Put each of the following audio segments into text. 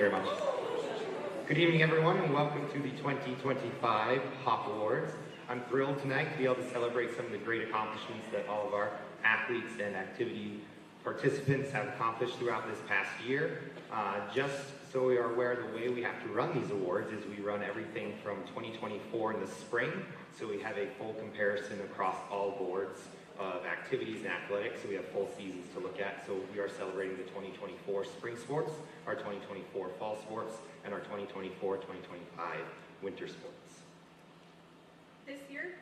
very much. Good evening, everyone, and welcome to the 2025 Hawk Awards. I'm thrilled tonight to be able to celebrate some of the great accomplishments that all of our athletes and activity participants have accomplished throughout this past year. Just so we are aware, the way we have to run these awards is we run everything from 2024 in the spring, so we have a full comparison across all boards of activities and athletics, so we have full seasons to look at. So we are celebrating the 2024 spring sports, our 2024 fall sports, and our 2024-2025 winter sports. This year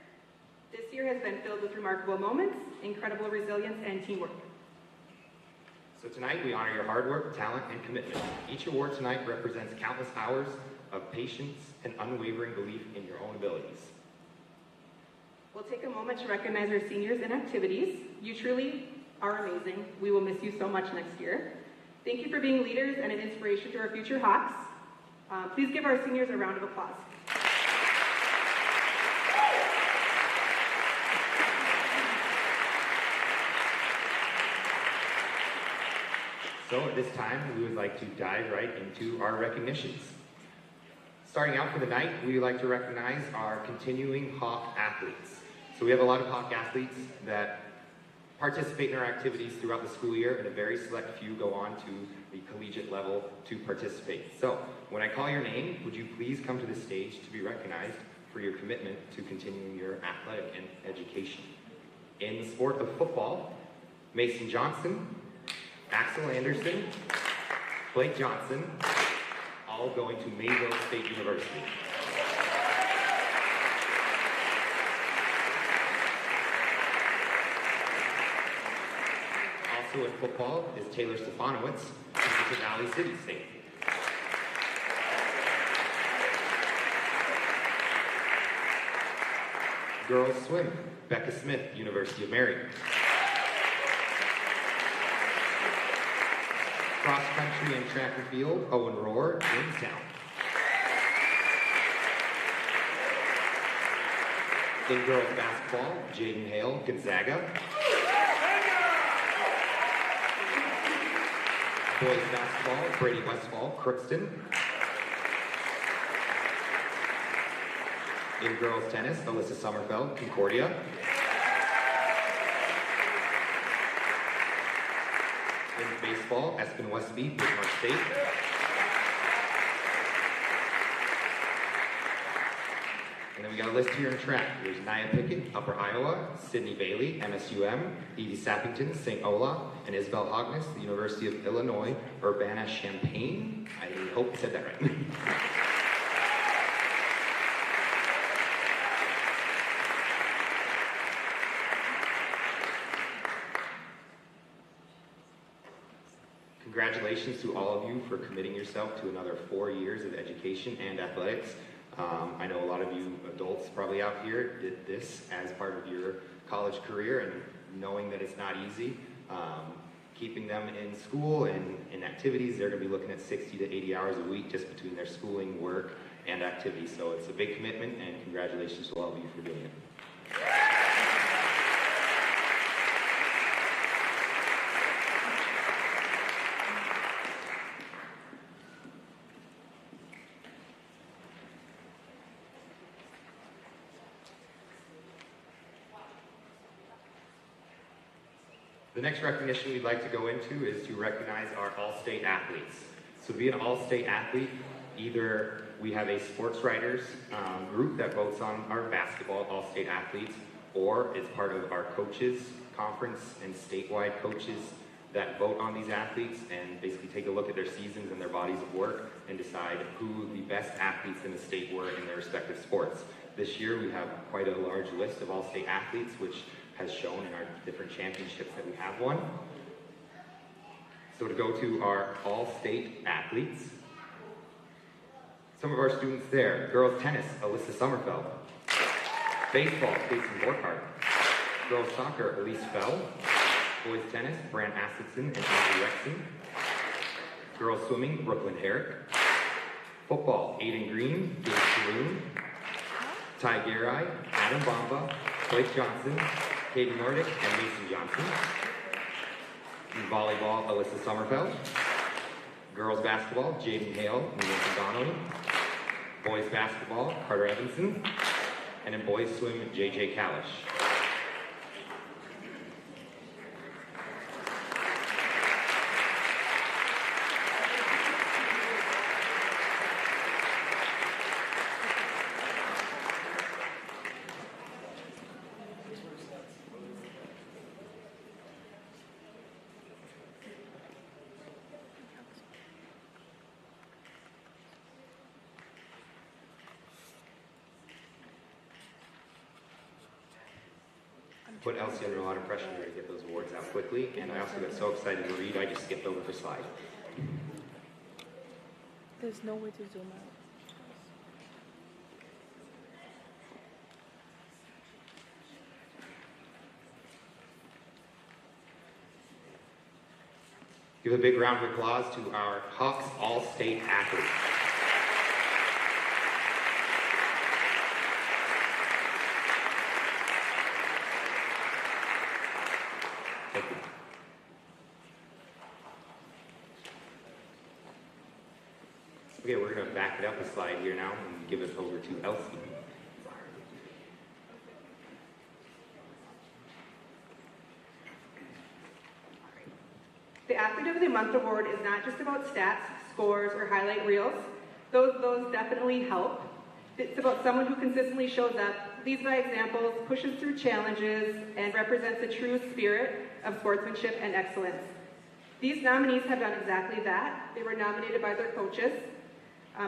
has been filled with remarkable moments, incredible resilience, and teamwork. So tonight we honor your hard work, talent, and commitment. Each award tonight represents countless hours of patience and unwavering belief in your own abilities. We'll take a moment to recognize our seniors and activities. You truly are amazing. We will miss you so much next year. Thank you for being leaders and an inspiration to our future Hawks. Please give our seniors a round of applause. So at this time, we would like to dive right into our recognitions. Starting out for the night, we would like to recognize our continuing Hawk athletes. So we have a lot of Hawk athletes that participate in our activities throughout the school year, and a very select few go on to the collegiate level to participate. So when I call your name, would you please come to the stage to be recognized for your commitment to continuing your athletic and education. In the sport of football, Mason Johnson, Axel Anderson, Blake Johnson, all going to Mayville State University. Also in football is Taylor Stefanowitz from Valley City State. Girls swim, Becca Smith, University of Marion. Cross country and track and field, Owen Rohr, Jamestown. In girls basketball, Jaden Hale, Gonzaga. Boys basketball, Brady Westfall, Crookston. In girls tennis, Alyssa Sommerfeld, Concordia. In baseball, Espen Westby, Bismarck State. And then we got a list here in track. There's Nia Pickett, Upper Iowa, Sydney Bailey, MSUM, Edie Sappington, St. Olaf, and Isabel Hogness, the University of Illinois, Urbana-Champaign. I hope I said that right. Congratulations to all of you for committing yourself to another 4 years of education and athletics. I know a lot of you adults probably out here did this as part of your college career, and knowing that it's not easy, keeping them in school and in activities, they're going to be looking at 60 to 80 hours a week just between their schooling, work, and activities. So it's a big commitment, and congratulations to all of you for doing it. The next recognition we'd like to go into is to recognize our All-State athletes. So to be an All-State athlete, either we have a sports writers group that votes on our basketball All-State athletes, or it's part of our coaches conference and statewide coaches that vote on these athletes and basically take a look at their seasons and their bodies of work and decide who the best athletes in the state were in their respective sports. This year we have quite a large list of All-State athletes, which has shown in our different championships that we have won. So to go to our All-State athletes, some of our students there: girls tennis, Alyssa Sommerfeld; baseball, Jason Borkhardt; girls soccer, Elise Fell; boys tennis, Brant Assetson and Andrew Rexon; girls swimming, Brooklyn Herrick; football, Aiden Green, Dave Saloon; Ty Garai, Adam Bamba, Blake Johnson, Katie Nordic, and Mason Johnson. In volleyball, Alyssa Sommerfeld. Girls basketball, Jaden Hale and Nathan Donnelly. Boys basketball, Carter Evanson. And in boys swim, JJ Kalish. Put Elsie under a lot of pressure here to get those awards out quickly, and I also got so excited to read, I just skipped over the slide. There's no way to zoom out. Give a big round of applause to our Hawks All-State athletes. Thank you. Okay, we're going to back it up a slide here now and give it over to Elsie. The Athlete of the Month award is not just about stats, scores, or highlight reels. Those definitely help. It's about someone who consistently shows up, leads by examples, pushes through challenges, and represents the true spirit of sportsmanship and excellence. These nominees have done exactly that. They were nominated by their coaches,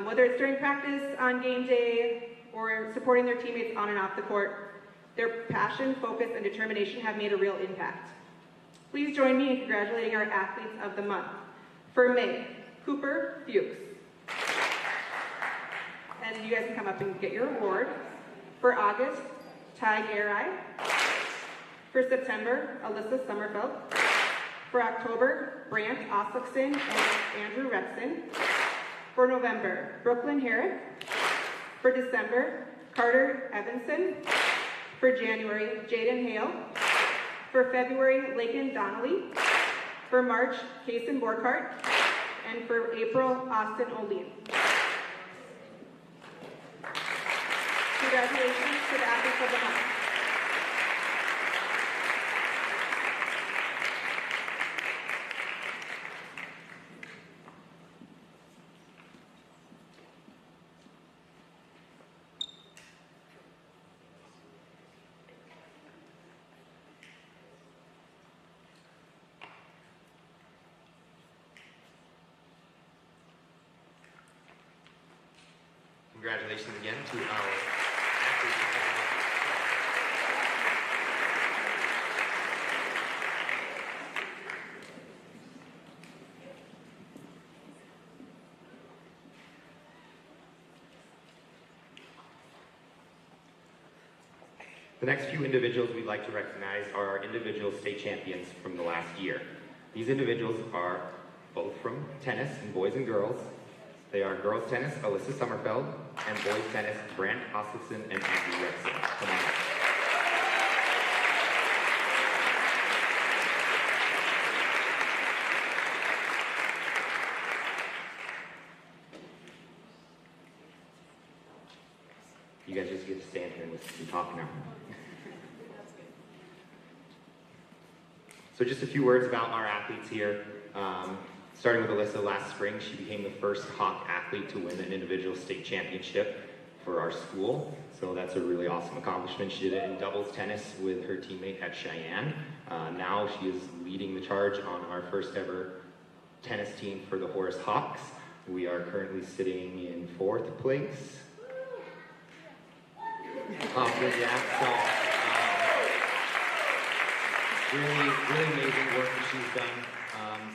whether it's during practice, on game day, or supporting their teammates on and off the court. Their passion, focus, and determination have made a real impact. Please join me in congratulating our Athletes of the Month. For May, Cooper Fuchs. And you guys can come up and get your award. For August, Ty Garai. For September, Alyssa Sommerfeld. For October, Brant Oslickson and Andrew Rexon. For November, Brooklyn Herrick. For December, Carter Evanson. For January, Jaden Hale. For February, Lakin Donnelly. For March, Kason Borkart. And for April, Austin O'Lean. Congratulations to the Athletes of the Month. Congratulations again to our athletes of the month. The next few individuals we'd like to recognize are our individual state champions from the last year. These individuals are both from tennis, and boys and girls. They are girls tennis, Alyssa Sommerfeld, and boys tennis, Brant Oslickson and Andrew Rexon. Come on up. You guys just get to stand here and listen to me talk now. So just a few words about our athletes here. Starting with Alyssa, last spring, she became the first Hawk athlete to win an individual state championship for our school. So that's a really awesome accomplishment. She did it in doubles tennis with her teammate at Cheyenne. Now she is leading the charge on our first ever tennis team for the Horace Hawks. We are currently sitting in 4th place. Good, yeah. So, really amazing work that she's done.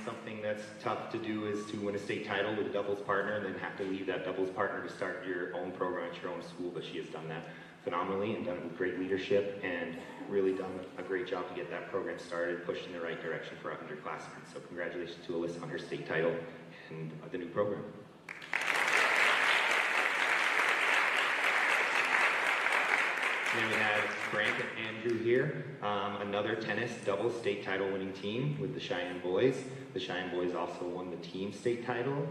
Something that's tough to do is to win a state title with a doubles partner and then have to leave that doubles partner to start your own program at your own school, but she has done that phenomenally and done it with great leadership and really done a great job to get that program started, pushed in the right direction for our underclassmen. So congratulations to Alyssa on her state title and the new program. And then we have Frank and Andrew here, another tennis double state title winning team with the Cheyenne Boys. The Cheyenne Boys also won the team state title.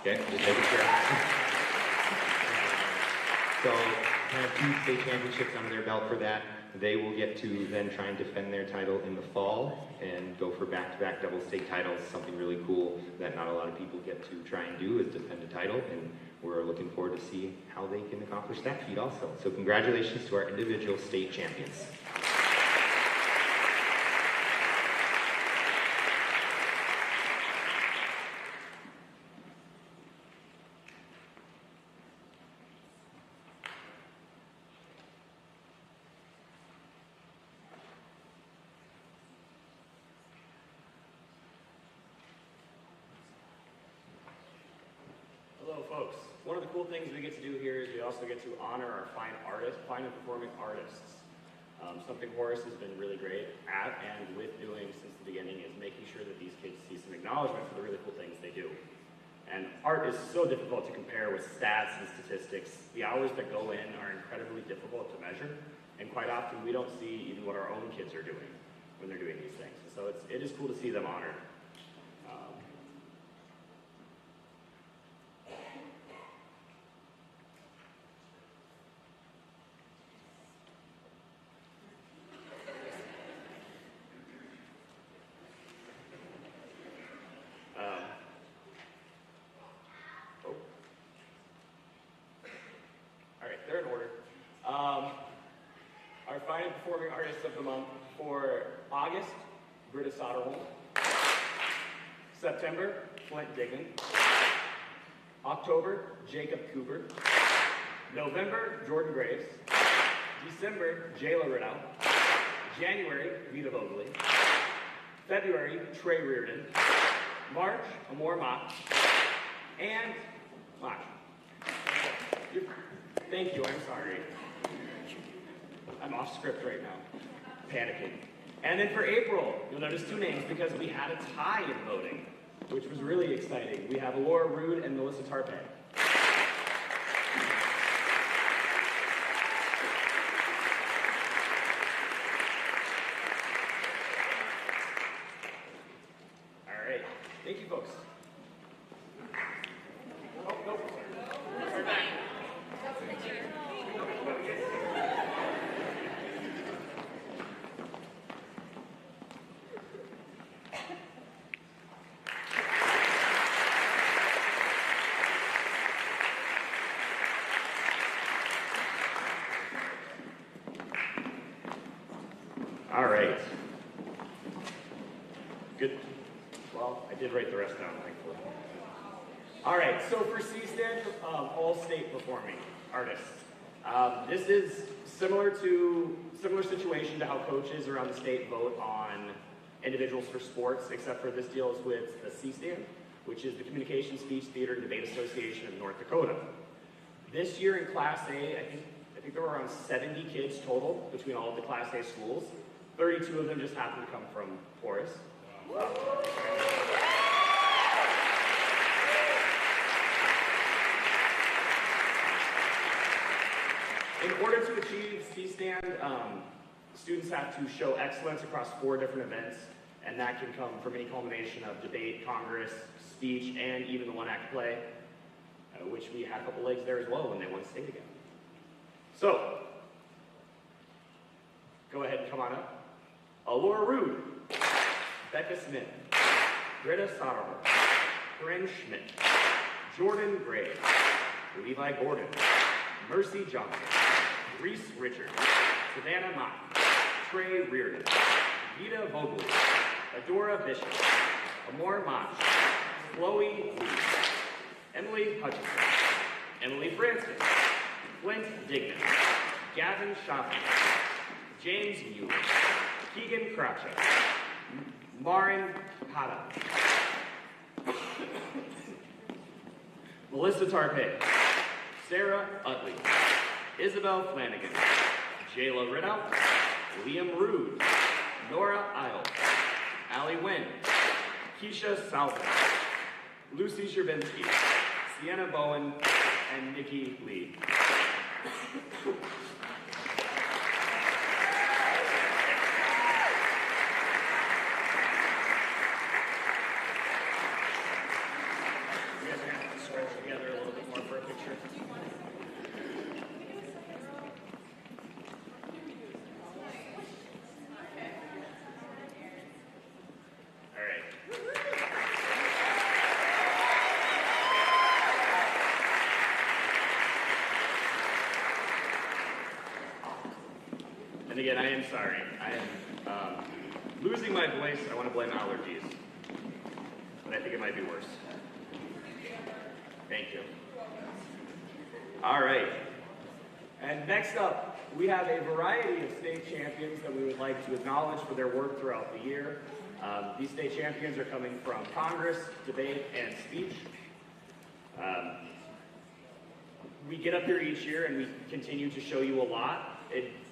Okay, just making sure. So, kind of 2 state championships under their belt for that. They will get to then try and defend their title in the fall and go for back-to-back double state titles, something really cool that not a lot of people get to try and do is defend a title, and we're looking forward to see how they can accomplish that feat also. So congratulations to our individual state champions. Hello folks. One of the cool things we get to do here is we also get to honor our fine and performing artists. Something Horace has been really great at and with doing since the beginning is making sure that these kids see some acknowledgement for the really cool things they do. And art is so difficult to compare with stats and statistics. The hours that go in are incredibly difficult to measure, and quite often we don't see even what our own kids are doing when they're doing these things. So it is cool to see them honored. They're in order. Our fine and performing artists of the month for August, Britta Soderholm. September, Flint Dignan. October, Jacob Cooper. November, Jordan Graves. December, Jayla Riddell. January, Vita Vogley. February, Trey Reardon. March, Amor Mach. And Mach. Thank you, I'm sorry. I'm off script right now, panicking. And then for April, you'll notice 2 names because we had a tie in voting, which was really exciting. We have Laura Rude and Melissa Tarpe. All right, thank you folks. Oh, no, sorry. We're back. All right. Good. Well, I did write the rest down, thankfully. All right, so for C-STAN, all-state performing artists. This is similar situation to how coaches around the state vote on individuals for sports, except for this deals with the C-STAN, which is the Communication, Speech, Theater, and Debate Association of North Dakota. This year in Class A, I think there were around 70 kids total between all of the Class A schools. 32 of them just happened to come from Horace. In order to achieve C-STAN, students have to show excellence across 4 different events, and that can come from any culmination of debate, congress, speech, and even the one-act play, which we had a couple legs there as well when they won state again. So, go ahead and come on up. Laura Rude, Becca Smith, Britta Soderholm, Corinne Schmidt, Jordan Gray, Levi Gordon, Mercy Johnson, Reese Richards, Savannah Mott, Trey Reardon, Vita Vogley, Adora Bishop, Amor Mach, Chloe Lee, Emily Hutchinson, Emily Francis, Flint Dignan, Gavin Shopping, James Mueller, Keegan Cratchit, Marin Pata, Melissa Tarpe, Sarah Utley, Isabel Flanagan, Jayla Riddell, Liam Rude, Nora Isle, Allie Wynn, Keisha Salvin, Lucy Sherbinsky, Sienna Bowen, and Nikki Lee. You guys are going to stretch together a little bit more for a picture. All right. And again, I am sorry. I am losing my voice. I want to blame allergies. But I think it might be worse. Thank you. All right. And next up, we have a variety of state champions that we would like to acknowledge for their work throughout the year. These state champions are coming from Congress, debate, and speech. We get up here each year and we continue to show you a lot.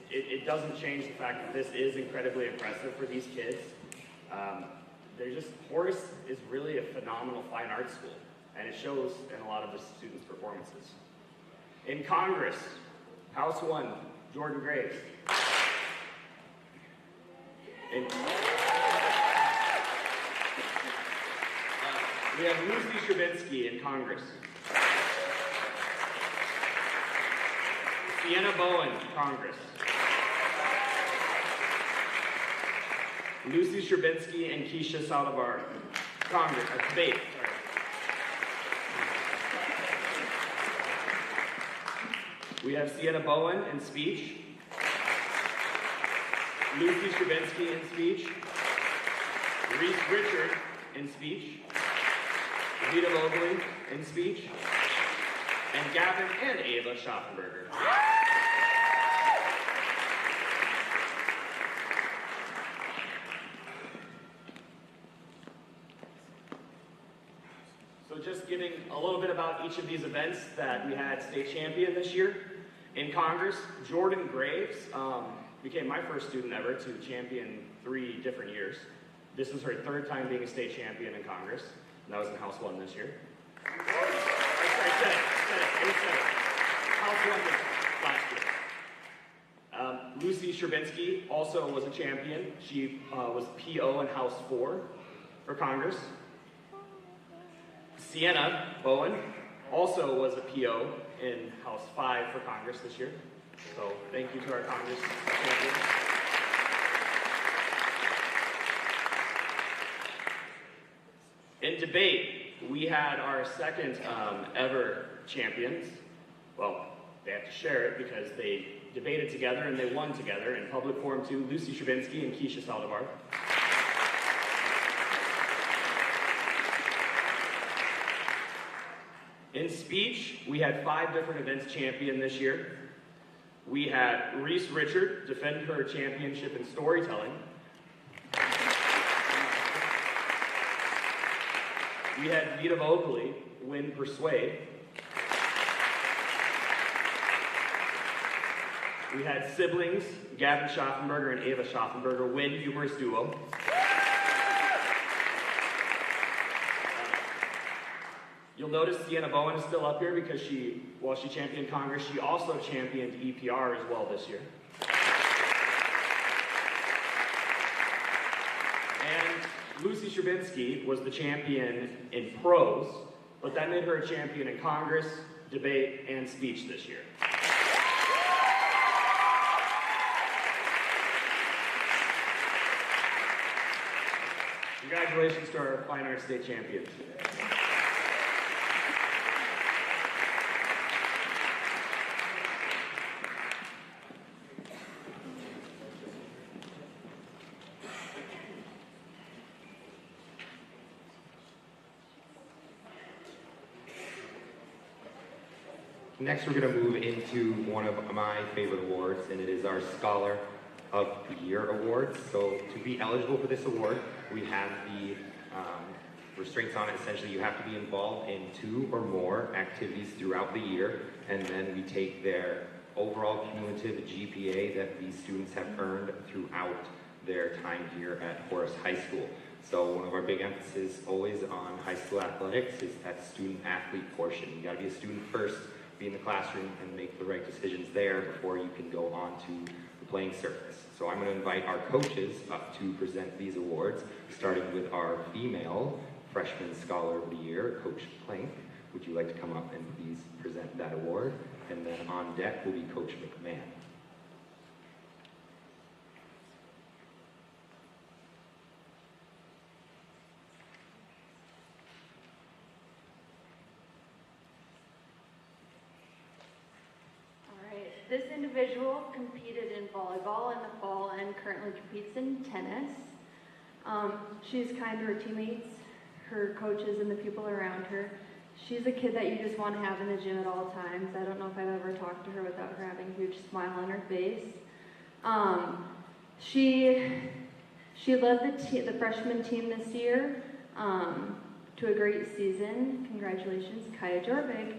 It doesn't change the fact that this is incredibly impressive for these kids. Horace is really a phenomenal fine arts school, and it shows in a lot of the students' performances. In Congress, House 1, Jordan Graves. We have Lucy Stravinsky in Congress. Sienna Bowen, Congress. Lucy Stravinsky and Keisha Saldivar, Congress, debate, sorry. We have Sienna Bowen in speech. Lucy Stravinsky in speech. Reese Richard in speech. Vita Vogely in speech. And Gavin and Ava Schaffenberger. So just giving a little bit about each of these events that we had state champion this year. In Congress, Jordan Graves became my first student ever to champion 3 different years. This is her 3rd time being a state champion in Congress, and that was in House 1 this year. Sorry, said it. House 1 was last year. Lucy Stravinsky also was a champion. She was PO in House 4 for Congress. Sienna Bowen also was a PO in House 5 for Congress this year. So thank you to our Congress champions. In debate, we had our 2nd ever champions. Well, they have to share it because they debated together and they won together in public forum 2, Lucy Stravinsky and Keisha Saldivar. In speech, we had 5 different events champion this year. We had Reese Richard defend her championship in storytelling. We had Vita Vogely win Persuade. We had siblings, Gavin Schaffenberger and Ava Schaffenberger, win Humorous Duo. You'll notice Sienna Bowen is still up here because while she championed Congress, she also championed EPR as well this year. And Lucy Stravinsky was the champion in prose, but that made her a champion in Congress, debate, and speech this year. Congratulations to our Fine Arts State champions. Next, we're going to move into one of my favorite awards, and it is our Scholar of the Year Award. So to be eligible for this award, we have the restraints on it. Essentially, you have to be involved in 2 or more activities throughout the year, and then we take their overall cumulative GPA that these students have earned throughout their time here at Horace High School. So one of our big emphasis always on high school athletics is that student athlete portion. You gotta be a student first be in the classroom and make the right decisions there before you can go on to the playing surface. So I'm going to invite our coaches up to present these awards, starting with our female Freshman Scholar of the Year, Coach Plank. Would you like to come up and please present that award? And then on deck will be Coach McMahon. This individual competed in volleyball in the fall and currently competes in tennis. She's kind to her teammates, her coaches, and the people around her. She's a kid that you just want to have in the gym at all times. I don't know if I've ever talked to her without her having a huge smile on her face. She led the freshman team this year to a great season. Congratulations, Kaya Jorbig.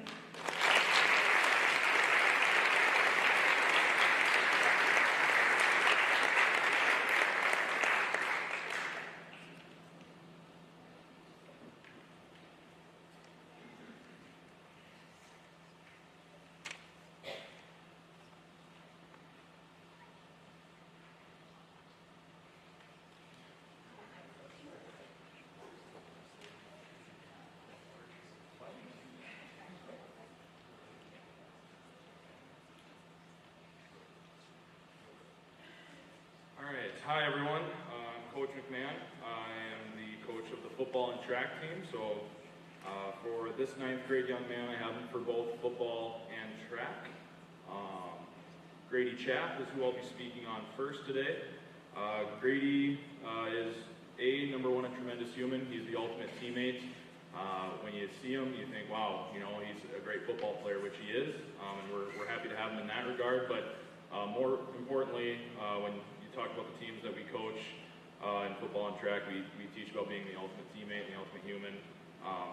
Hi everyone, I'm Coach McMahon. I am the coach of the football and track team. So for this 9th grade young man, I have him for both football and track. Grady Chapp is who I'll be speaking on first today. Grady is number one, a tremendous human. He's the ultimate teammate. When you see him, you think, wow, you know, he's a great football player, which he is, and we're happy to have him in that regard. But more importantly, when talk about the teams that we coach in football and track, we teach about being the ultimate teammate and the ultimate human.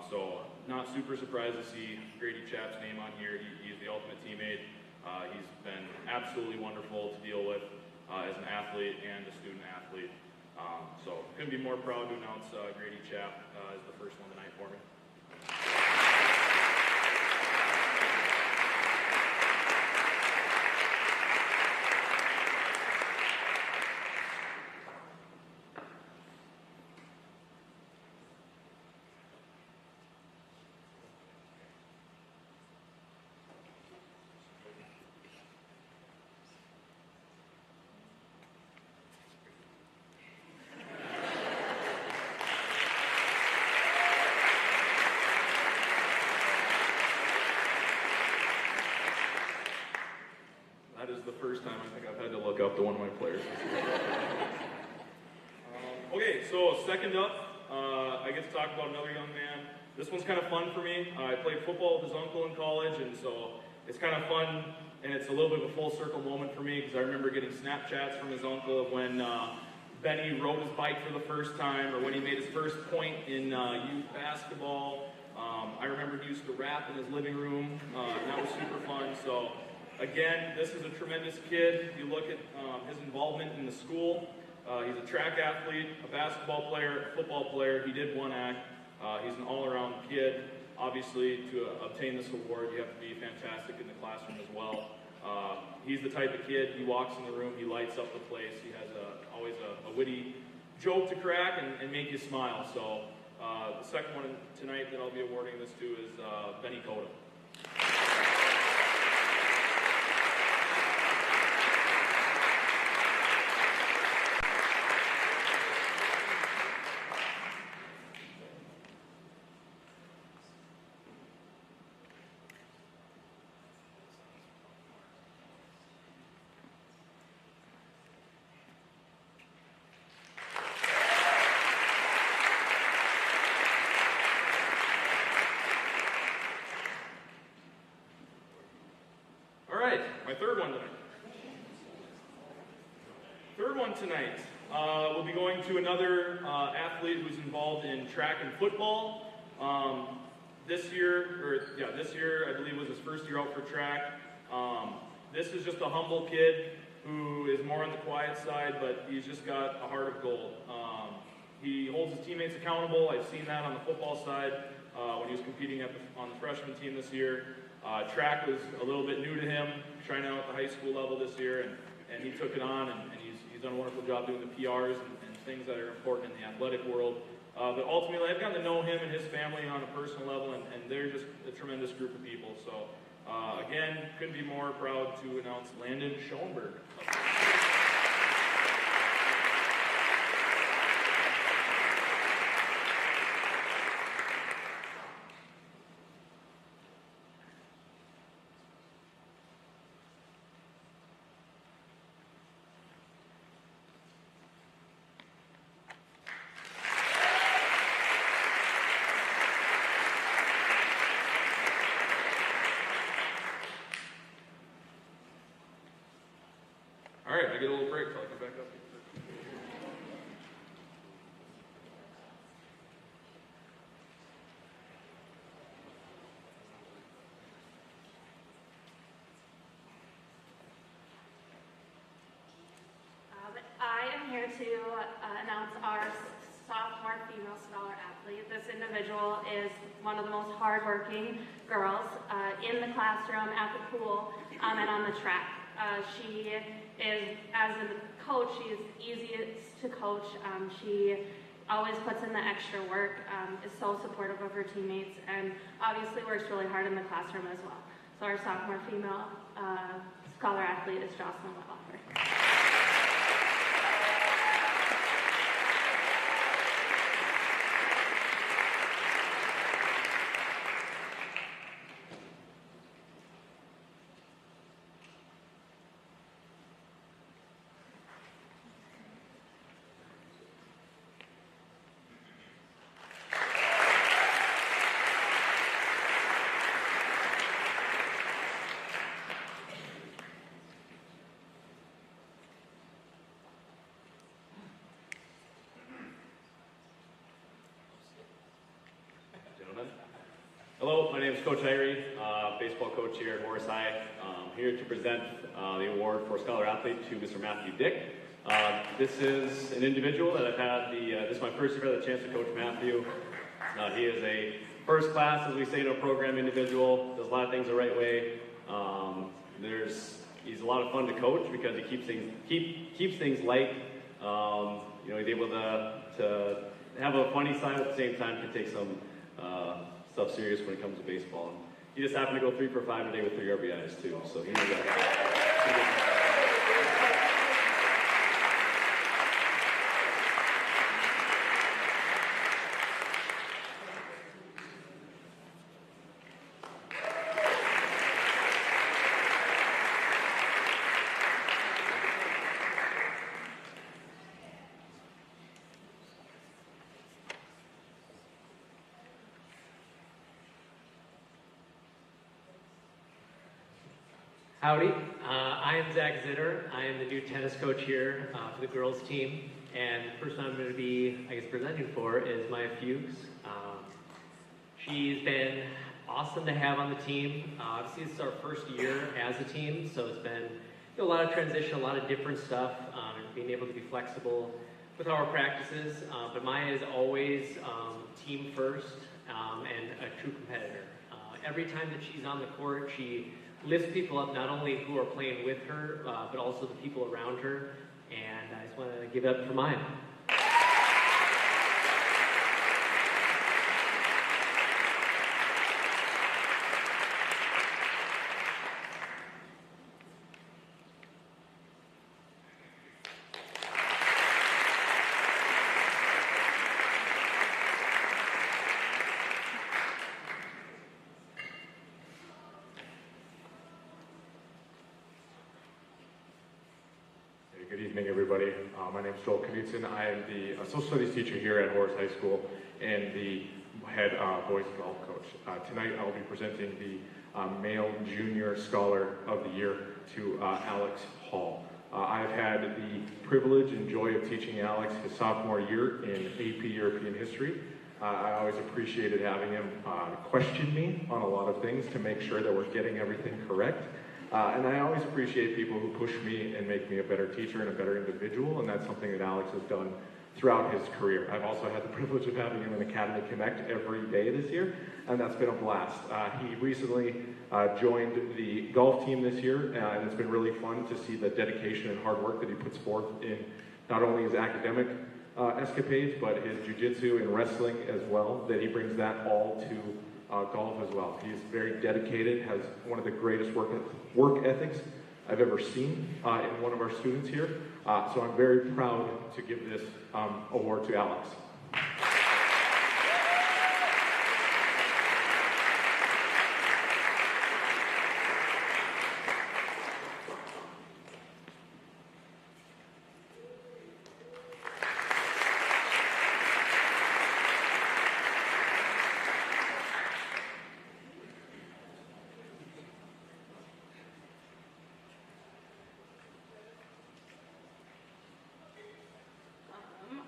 So not super surprised to see Grady Chapp's name on here. He's the ultimate teammate. He's been absolutely wonderful to deal with as an athlete and a student athlete. So couldn't be more proud to announce Grady Chapp as the first one tonight for me. That is the first time I think I've had to look up to one of my players. Okay, so second up, I get to talk about another young man. This one's kind of fun for me. I played football with his uncle in college, and so it's kind of fun, and it's a little bit of a full circle moment for me because I remember getting Snapchats from his uncle of when Benny rode his bike for the first time, or when he made his first point in youth basketball. I remember he used to rap in his living room, and that was super fun. So again, this is a tremendous kid. You look at his involvement in the school. He's a track athlete, a basketball player, a football player. He did one act. He's an all-around kid. Obviously, to obtain this award, you have to be fantastic in the classroom as well. He's the type of kid, he walks in the room, he lights up the place. He has always a witty joke to crack and make you smile. So the second one tonight that I'll be awarding this to is Benny Cota. My third one tonight. Third one tonight, we'll be going to another athlete who's involved in track and football. This year, I believe was his first year out for track. This is just a humble kid who is more on the quiet side, but he's just got a heart of gold. He holds his teammates accountable. I've seen that on the football side. when he was competing on the freshman team this year. Track was a little bit new to him, trying out at the high school level this year, and he took it on, and he's done a wonderful job doing the PRs and things that are important in the athletic world. But ultimately, I've gotten to know him and his family on a personal level, and they're just a tremendous group of people. So, again, couldn't be more proud to announce Landon Schoenberg. All right, I get a little break till I come back up. I am here to announce our sophomore female scholar athlete. This individual is one of the most hardworking girls in the classroom, at the pool, and on the track. She is, as a coach, she is easiest to coach. She always puts in the extra work, is so supportive of her teammates, and obviously works really hard in the classroom as well. So our sophomore female scholar athlete is Jocelyn Wettloffer. Hello, my name is Coach Irie, baseball coach here at Horace High. I'm here to present the award for Scholar Athlete to Mr. Matthew Dick. This is an individual that I've had this is my first year I've had the chance to coach Matthew. He is a first class, as we say, in a program individual, does a lot of things the right way. He's a lot of fun to coach because he keeps things light. He's able to have a funny side at the same time, can take some stuff serious when it comes to baseball. And he just happened to go 3 for 5 today with 3 RBIs too. So he was Howdy, I am Zach Zitter. I am the new tennis coach here for the girls team. And the person I'm going to be, presenting for is Maya Fuchs. She's been awesome to have on the team. Obviously, this is our first year as a team, so it's been a lot of transition, a lot of different stuff, and being able to be flexible with our practices. But Maya is always team first and a true competitor. Every time that she's on the court, she lifts people up, not only who are playing with her, but also the people around her. And I just want to give it up for Maya. Good evening, everybody. My name is Joel Knudsen. I am the social studies teacher here at Horace High School and the head boys golf coach. Tonight I'll be presenting the Male Junior Scholar of the Year to Alex Hall. I've had the privilege and joy of teaching Alex his sophomore year in AP European History. I always appreciated having him question me on a lot of things to make sure that we're getting everything correct. And I always appreciate people who push me and make me a better teacher and a better individual, and that's something that Alex has done throughout his career. I've also had the privilege of having him in Academy Connect every day this year, and that's been a blast. He recently joined the golf team this year, and it's been really fun to see the dedication and hard work that he puts forth in not only his academic escapades, but his jiu-jitsu and wrestling as well, that he brings that all to golf as well. He is very dedicated, has one of the greatest work ethics I've ever seen in one of our students here. So I'm very proud to give this award to Alex.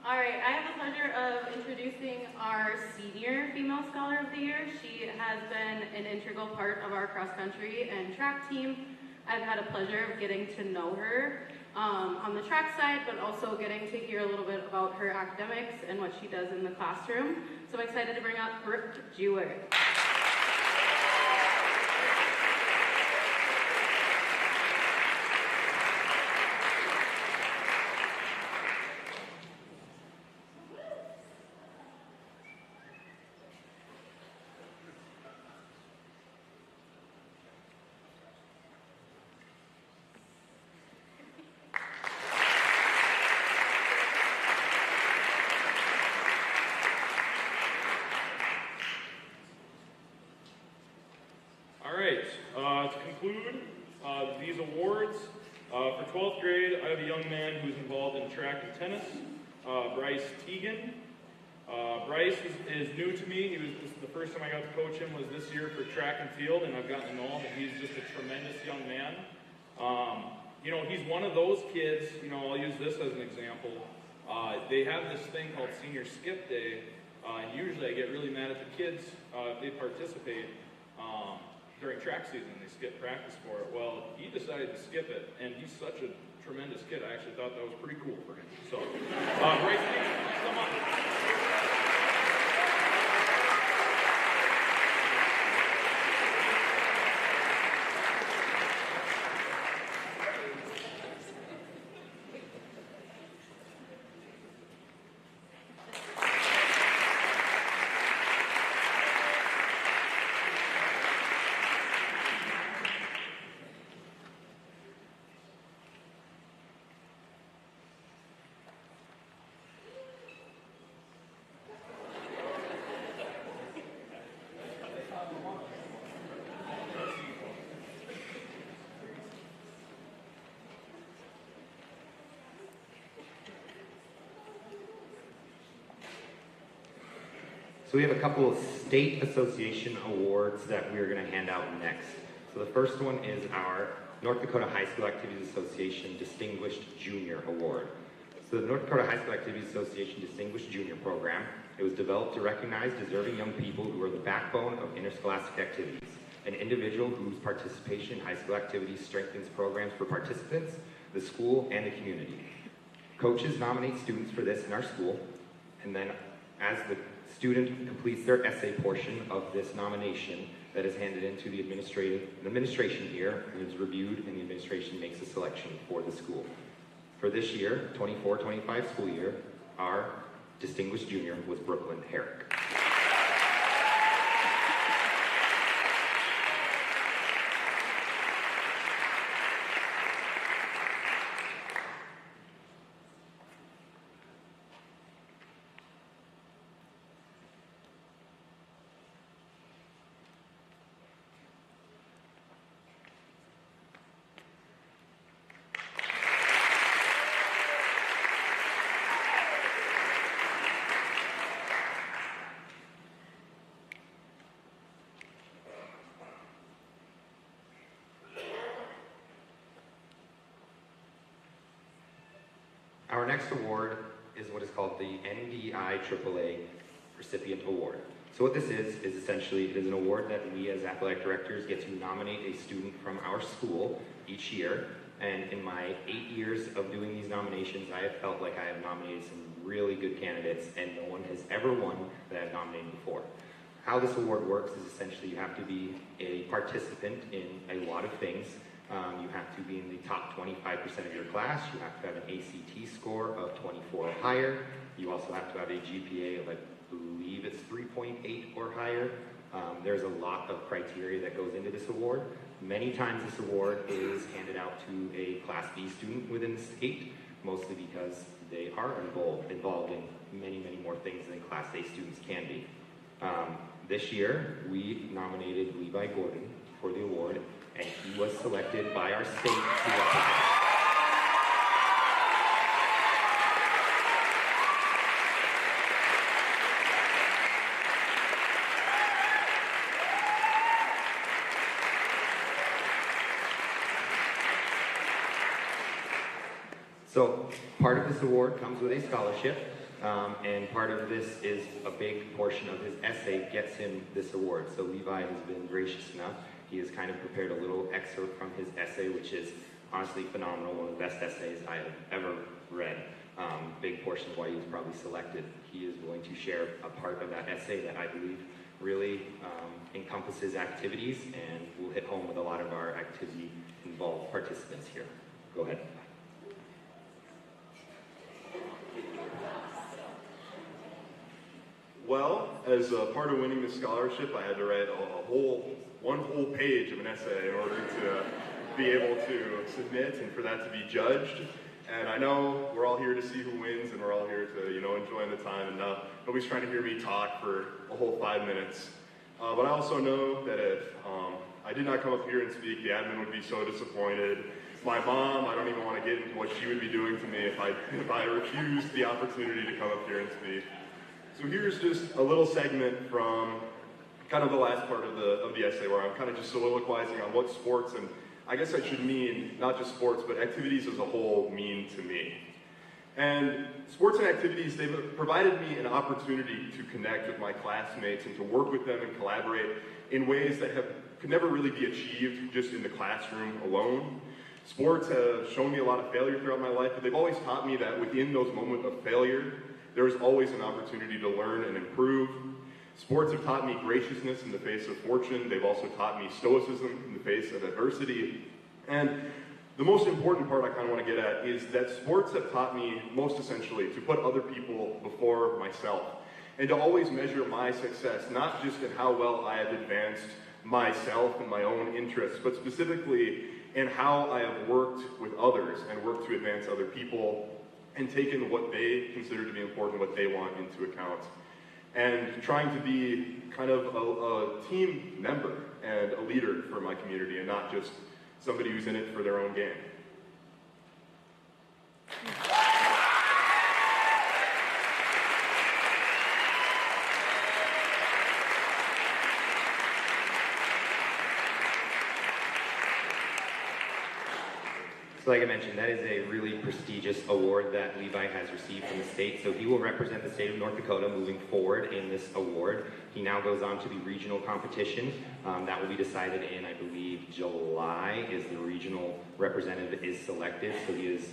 All right, I have the pleasure of introducing our senior female scholar of the year. She has been an integral part of our cross country and track team. I've had a pleasure of getting to know her on the track side, but also getting to hear a little bit about her academics and what she does in the classroom. So I'm excited to bring up Brooke Jewett. To conclude these awards, for 12th grade, I have a young man who's involved in track and tennis, Bryce Teagan. Bryce is new to me. This is the first time I got to coach him was this year for track and field, and I've gotten to know him, and he's just a tremendous young man. You know, he's one of those kids, you know, I'll use this as an example. They have this thing called Senior Skip Day, and usually I get really mad at the kids if they participate. During track season, they skip practice for it. Well, he decided to skip it, and he's such a tremendous kid. I actually thought that was pretty cool for him. So, Bryce, thanks so much. So we have a couple of state association awards that we're going to hand out next. So the first one is our North Dakota High School Activities Association Distinguished Junior Award. So the North Dakota High School Activities Association Distinguished Junior Program, it was developed to recognize deserving young people who are the backbone of interscholastic activities. An individual whose participation in high school activities strengthens programs for participants, the school, and the community. Coaches nominate students for this in our school, and then as the student completes their essay portion of this nomination, that is handed into the administration here, and is reviewed, and the administration makes a selection for the school. For this year, 24-25 school year, our distinguished junior was Brooklyn Herrick. Our next award is what is called the NDI AAA Recipient Award. So what this is essentially, it is an award that we as athletic directors get to nominate a student from our school each year. And in my 8 years of doing these nominations, I have felt like I have nominated some really good candidates, and no one has ever won that I've nominated before. How this award works is essentially you have to be a participant in a lot of things. You have to be in the top 25% of your class. You have to have an ACT score of 24 or higher. You also have to have a GPA of, I believe it's 3.8 or higher. There's a lot of criteria that goes into this award. Many times this award is handed out to a Class B student within the state, mostly because they are involved in many, many more things than Class A students can be. This year, we nominated Levi Gordon for the award, and he was selected by our state to represent. So part of this award comes with a scholarship, and part of this is a big portion of his essay gets him this award. So Levi has been gracious enough. He has kind of prepared a little excerpt from his essay, which is honestly phenomenal, one of the best essays I have ever read. Big portion of why he was probably selected. He is going to share a part of that essay that I believe really encompasses activities and will hit home with a lot of our activity-involved participants here. Go ahead. Well, as a part of winning this scholarship, I had to write one whole page of an essay in order to be able to submit and for that to be judged. And I know we're all here to see who wins, and we're all here to, enjoy the time. And nobody's trying to hear me talk for a whole 5 minutes. But I also know that if I did not come up here and speak, the admin would be so disappointed. My mom, I don't even want to get into what she would be doing to me if I refused the opportunity to come up here and speak. So here's just a little segment from kind of the last part of the essay where I'm kind of just soliloquizing on what sports, and I guess I should mean not just sports, but activities as a whole mean to me. And sports and activities, they've provided me an opportunity to connect with my classmates and to work with them and collaborate in ways that could never really be achieved just in the classroom alone. Sports have shown me a lot of failure throughout my life, but they've always taught me that within those moments of failure, there is always an opportunity to learn and improve. Sports have taught me graciousness in the face of fortune. They've also taught me stoicism in the face of adversity. And the most important part I kind of want to get at is that sports have taught me, most essentially, to put other people before myself and to always measure my success, not just in how well I have advanced myself and my own interests, but specifically in how I have worked with others and worked to advance other people and taken what they consider to be important, what they want into account. And trying to be kind of a team member and a leader for my community and not just somebody who's in it for their own gain. So like I mentioned, that is a really prestigious award that Levi has received from the state. So he will represent the state of North Dakota moving forward in this award. He now goes on to the regional competition. That will be decided in, I believe, July is the regional representative is selected. So he is,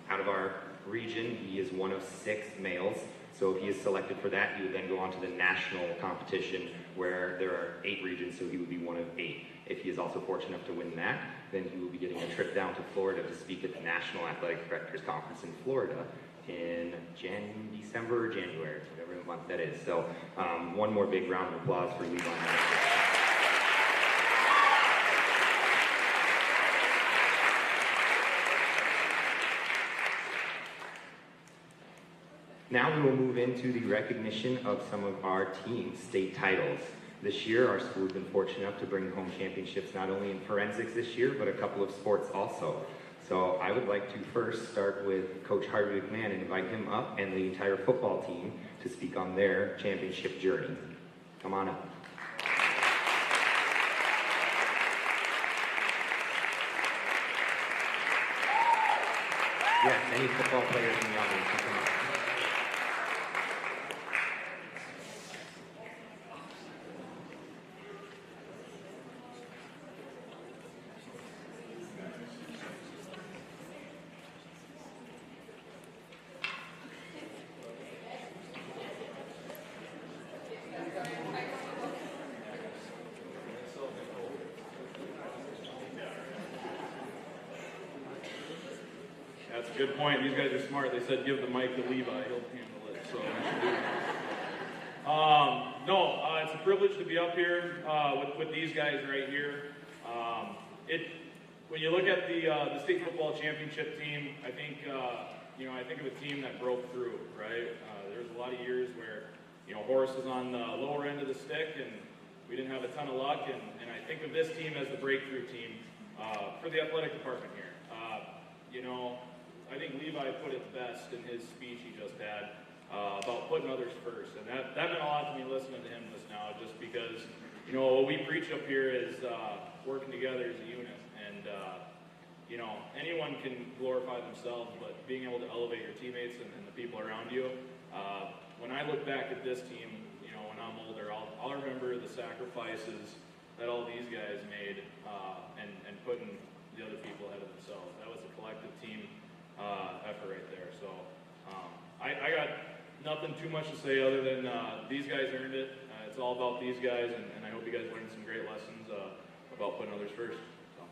out of our region, he is one of 6 males. So if he is selected for that, he would then go on to the national competition where there are 8 regions, so he would be one of 8. If he is also fortunate enough to win that, then he will be getting a trip down to Florida to speak at the National Athletic Directors Conference in Florida in December or January, whatever month that is. So one more big round of applause for Levi. Now we will move into the recognition of some of our team's state titles. This year, our school has been fortunate enough to bring home championships not only in forensics this year, but a couple of sports also. So I would like to first start with Coach Harvey McMahon and invite him up and the entire football team to speak on their championship journey. Come on up. Yes, any football players in the audience can come up. That's a good point. These guys are smart. They said give the mic to Levi. He'll handle it. So I should do that. It's a privilege to be up here with these guys right here. When you look at the state football championship team, I think I think of a team that broke through. Right? There's a lot of years where Horace was on the lower end of the stick, and we didn't have a ton of luck. And I think of this team as the breakthrough team for the athletic department here. I think Levi put it best in his speech he just had about putting others first. And that meant a lot to me listening to him just now, just because, what we preach up here is working together as a unit. And, anyone can glorify themselves, but being able to elevate your teammates and the people around you. When I look back at this team, when I'm older, I'll remember the sacrifices that all these guys made and putting the other people ahead of themselves. That was a collective team effort right there. So I got nothing too much to say other than these guys earned it. It's all about these guys, and I hope you guys learned some great lessons about putting others first. So.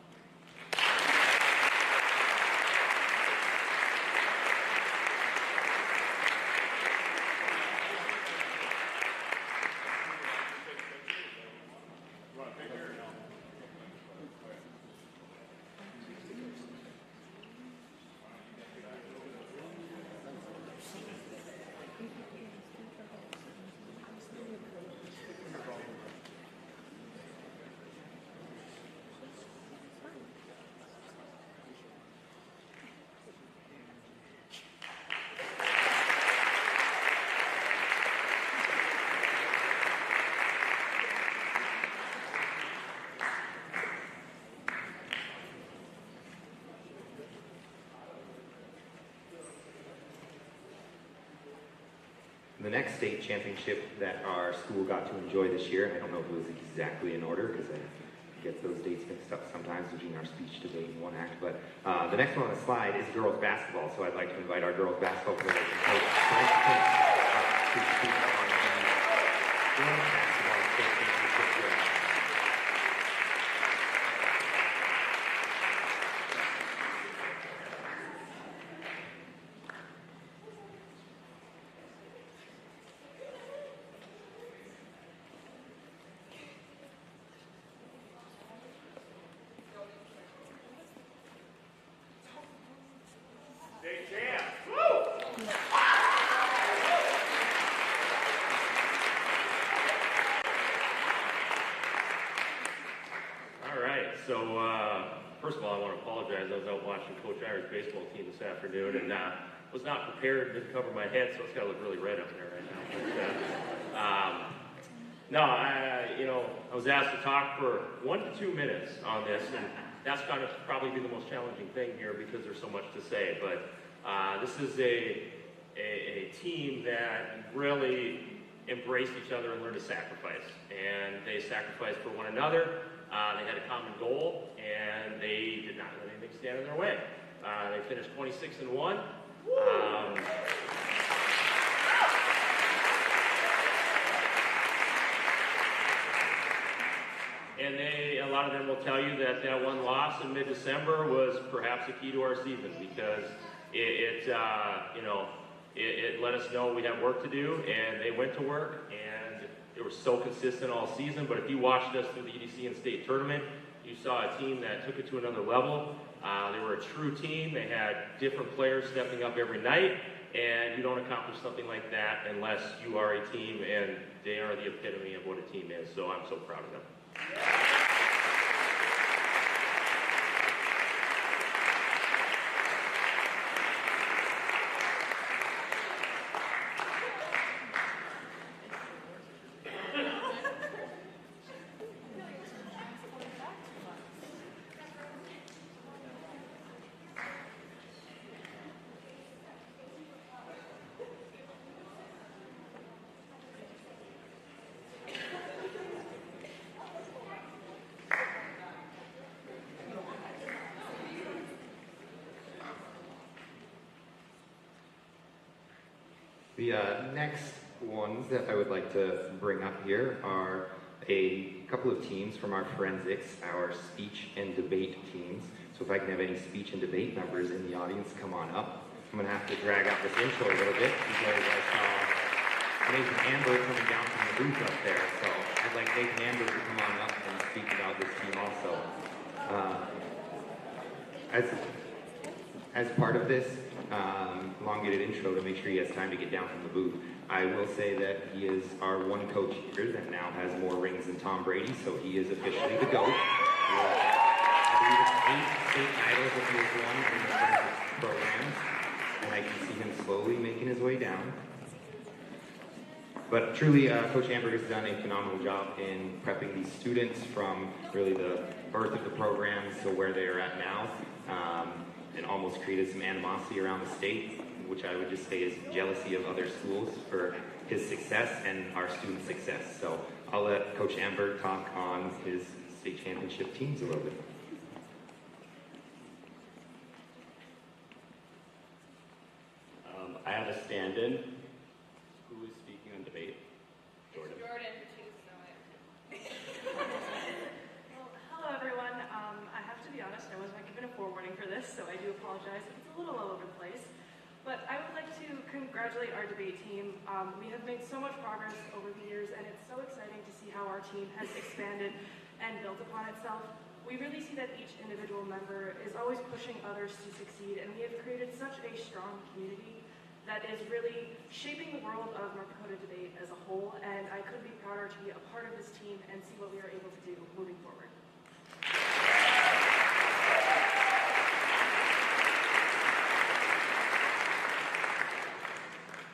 The next state championship that our school got to enjoy this year, I don't know if it was exactly in order because I get those dates mixed up sometimes between our speech debate and one act, but the next one on the slide is girls basketball, so I'd like to invite our girls basketball players and coach Frank Pink to speak on the girls basketball state championship game. So, first of all, I want to apologize. I was out watching Coach Irish baseball team this afternoon and was not prepared, didn't cover my head, so it's got to look really red up there right now. But, I was asked to talk for 1 to 2 minutes on this, and that's going to probably be the most challenging thing here because there's so much to say. But this is a team that really embraced each other and learned to sacrifice. And they sacrificed for one another. They had a common goal, and they did not let anything stand in their way. They finished 26-1. And a lot of them will tell you that one loss in mid-December was perhaps a key to our season because it let us know we have work to do, and they went to work, and they were so consistent all season. But if you watched us through the EDC and state tournament, you saw a team that took it to another level. They were a true team. They had different players stepping up every night, and you don't accomplish something like that unless you are a team, and they are the epitome of what a team is. So I'm so proud of them. The next ones that I would like to bring up here are a couple of teams from our forensics, our speech and debate teams. So if I can have any speech and debate members in the audience come on up. I'm gonna have to drag out this intro a little bit because I saw Nathan Amber coming down from the booth up there. So I'd like Nathan Amber to come on up and speak about this team also. As part of this elongated intro to make sure he has time to get down from the booth, I will say that he is our one coach here that now has more rings than Tom Brady, so he is officially the GOAT. I believe it's 8 state titles that he has won in the first programs, and I can see him slowly making his way down. But truly, Coach Amber has done a phenomenal job in prepping these students from really the birth of the programs to where they are at now, and almost created some animosity around the state, which I would just say is jealousy of other schools for his success and our student success. So I'll let Coach Amber talk on his state championship teams a little bit. I have a stand-in. Who is speaking on debate? Jordan. Jordan, well, hello everyone. I have to be honest, I was not given a forewarning for this, so I do apologize. It's a little all over the place. But I would like to congratulate our debate team. We have made so much progress over the years, and it's so exciting to see how our team has expanded and built upon itself. We really see that each individual member is always pushing others to succeed, and we have created such a strong community that is really shaping the world of North Dakota debate as a whole, and I couldn't be prouder to be a part of this team and see what we are able to do moving forward.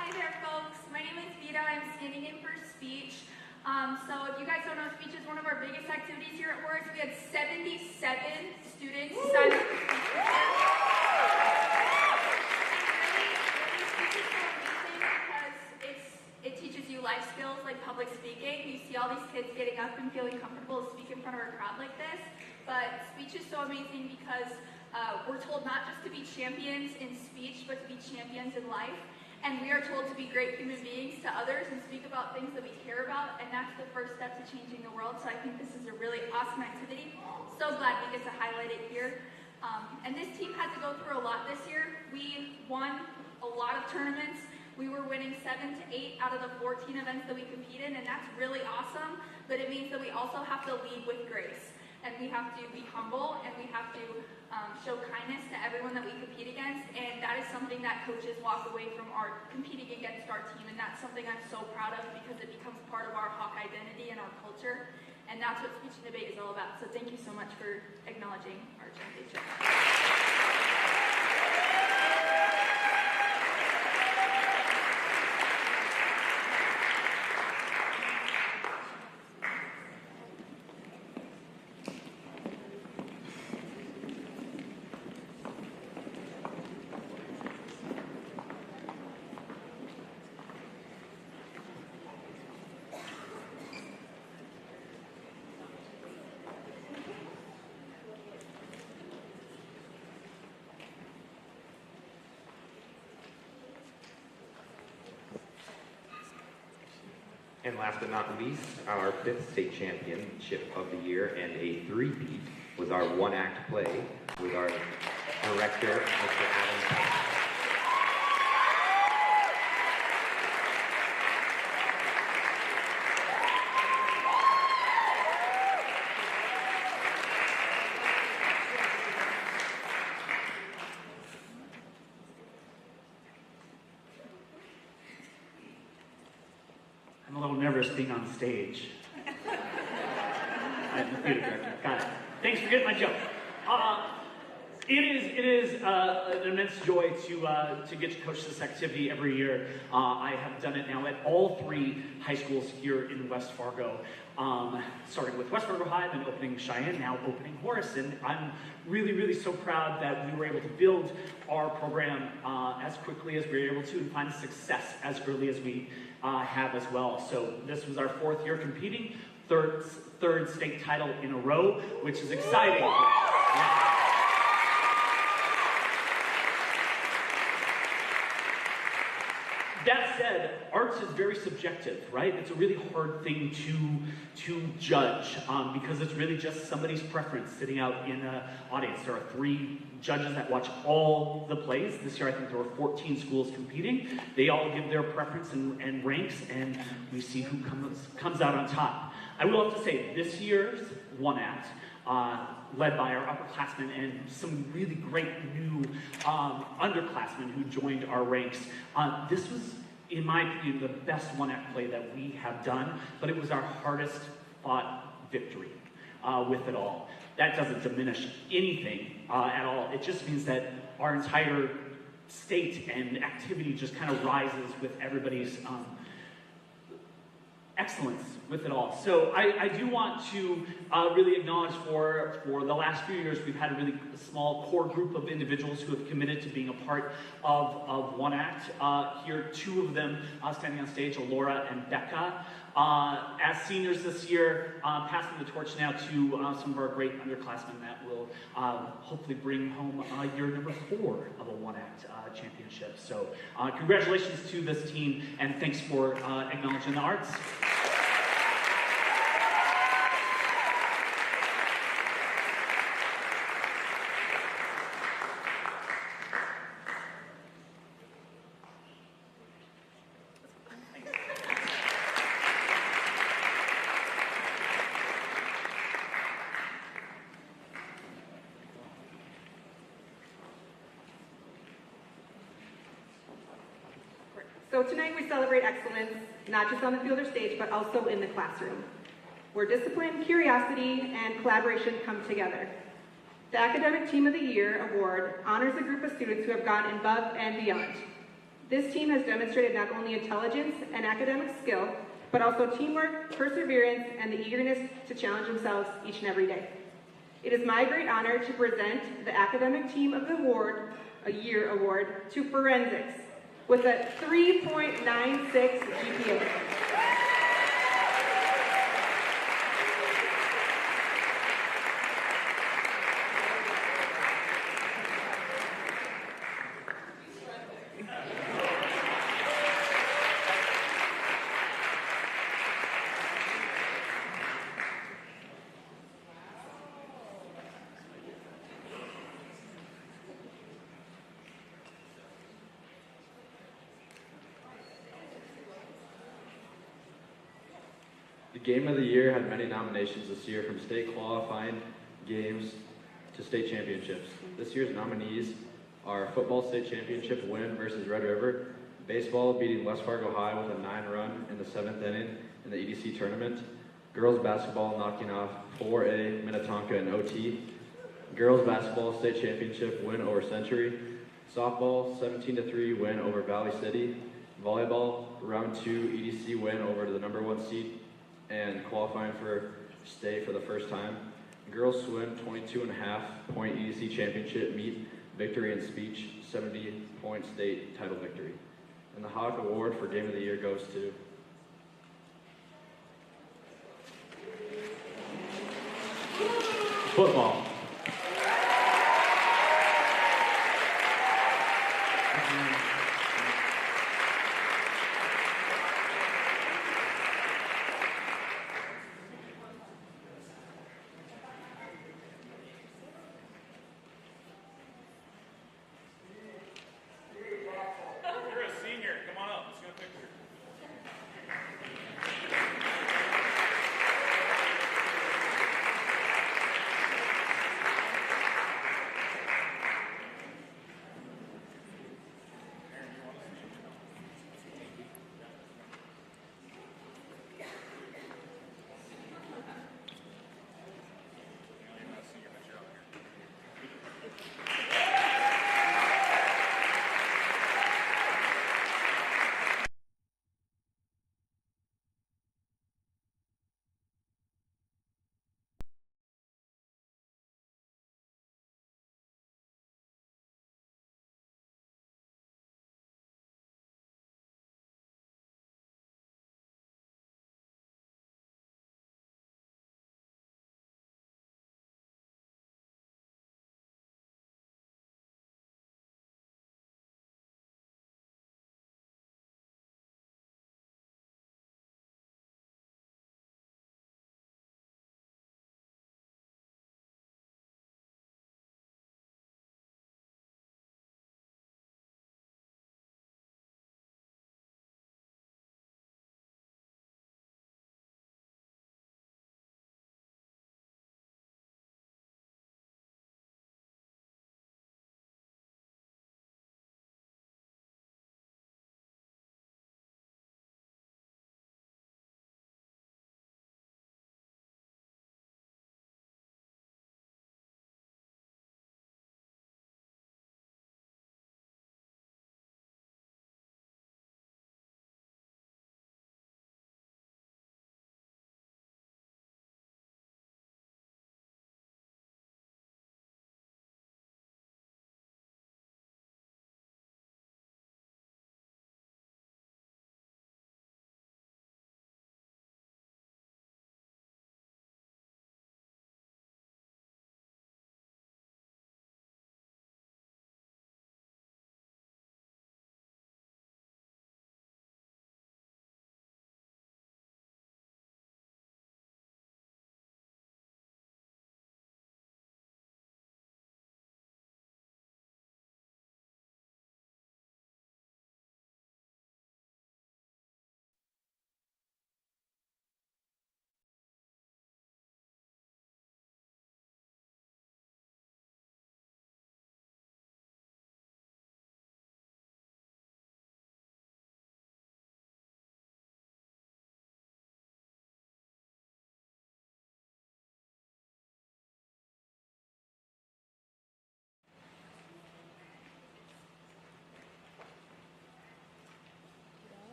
Hi there, folks. My name is Vita. I'm standing in for speech. So if you guys don't know, speech is one of our biggest activities here at Horace. We had 77 students sign up for speech this year. It teaches you life skills like public speaking. You see all these kids getting up and feeling comfortable to speak in front of a crowd like this. But speech is so amazing because we're told not just to be champions in speech, but to be champions in life. And we are told to be great human beings to others and speak about things that we care about. And that's the first step to changing the world. So I think this is a really awesome activity. So glad we get to highlight it here. And this team had to go through a lot this year. We won a lot of tournaments. We were winning 7 to 8 out of the 14 events that we compete in, and that's really awesome, but it means that we also have to lead with grace, and we have to be humble, and we have to show kindness to everyone that we compete against, and that is something that coaches walk away from our competing against our team, and that's something I'm so proud of because it becomes part of our Hawk identity and our culture, and that's what Speech and Debate is all about. So thank you so much for acknowledging our championship. And last but not least, our 5th state championship of the year and a three-peat was our one-act play with our director, Mr. Adam Pike. I'm a little nervous being on stage. I'm the theater director. Got it. Thanks for getting my joke. It is an immense joy to get to coach this activity every year. I have done it now at all 3 high schools here in West Fargo. Starting with West Fargo High, then opening Cheyenne, now opening Horace. And I'm really, really so proud that we were able to build our program as quickly as we were able to and find success as early as we have as well. So this was our 4th year competing, third state title in a row, which is exciting. Yeah. That said, arts is very subjective, right? It's a really hard thing to judge because it's really just somebody's preference sitting out in an audience. There are 3 judges that watch all the plays. This year I think there were 14 schools competing. They all give their preference and ranks, and we see who comes out on top. I will have to say, this year's one act, led by our upperclassmen and some really great new underclassmen who joined our ranks. This was, in my opinion, the best one-act play that we have done, but it was our hardest fought victory with it all. That doesn't diminish anything at all. It just means that our entire state and activity just kind of rises with everybody's excellence with it all. So I do want to really acknowledge for the last few years, we've had a really small core group of individuals who have committed to being a part of One Act. Here, 2 of them standing on stage, Alora and Becca. As seniors this year, passing the torch now to some of our great underclassmen that will hopefully bring home year number 4 of a One Act championship. So congratulations to this team, and thanks for acknowledging the arts. So tonight we celebrate excellence, not just on the field or stage, but also in the classroom, where discipline, curiosity, and collaboration come together. The Academic Team of the Year award honors a group of students who have gone above and beyond. This team has demonstrated not only intelligence and academic skill, but also teamwork, perseverance, and the eagerness to challenge themselves each and every day. It is my great honor to present the Academic Team of the Year award to Forensics, with a 3.96 GPA. The Game of the Year had many nominations this year, from state qualifying games to state championships. This year's nominees are football state championship win versus Red River, baseball beating West Fargo High with a 9-run in the 7th inning in the EDC tournament, girls basketball knocking off 4A Minnetonka in OT, girls basketball state championship win over Century, softball 17-3 win over Valley City, volleyball round 2 EDC win over the number 1 seed and qualifying for state for the first time. Girls swim 22.5-point EDC championship meet victory in speech, 70-point state title victory. And the Hawk Award for Game of the Year goes to football. You're a senior. Come on up. Let's get a picture.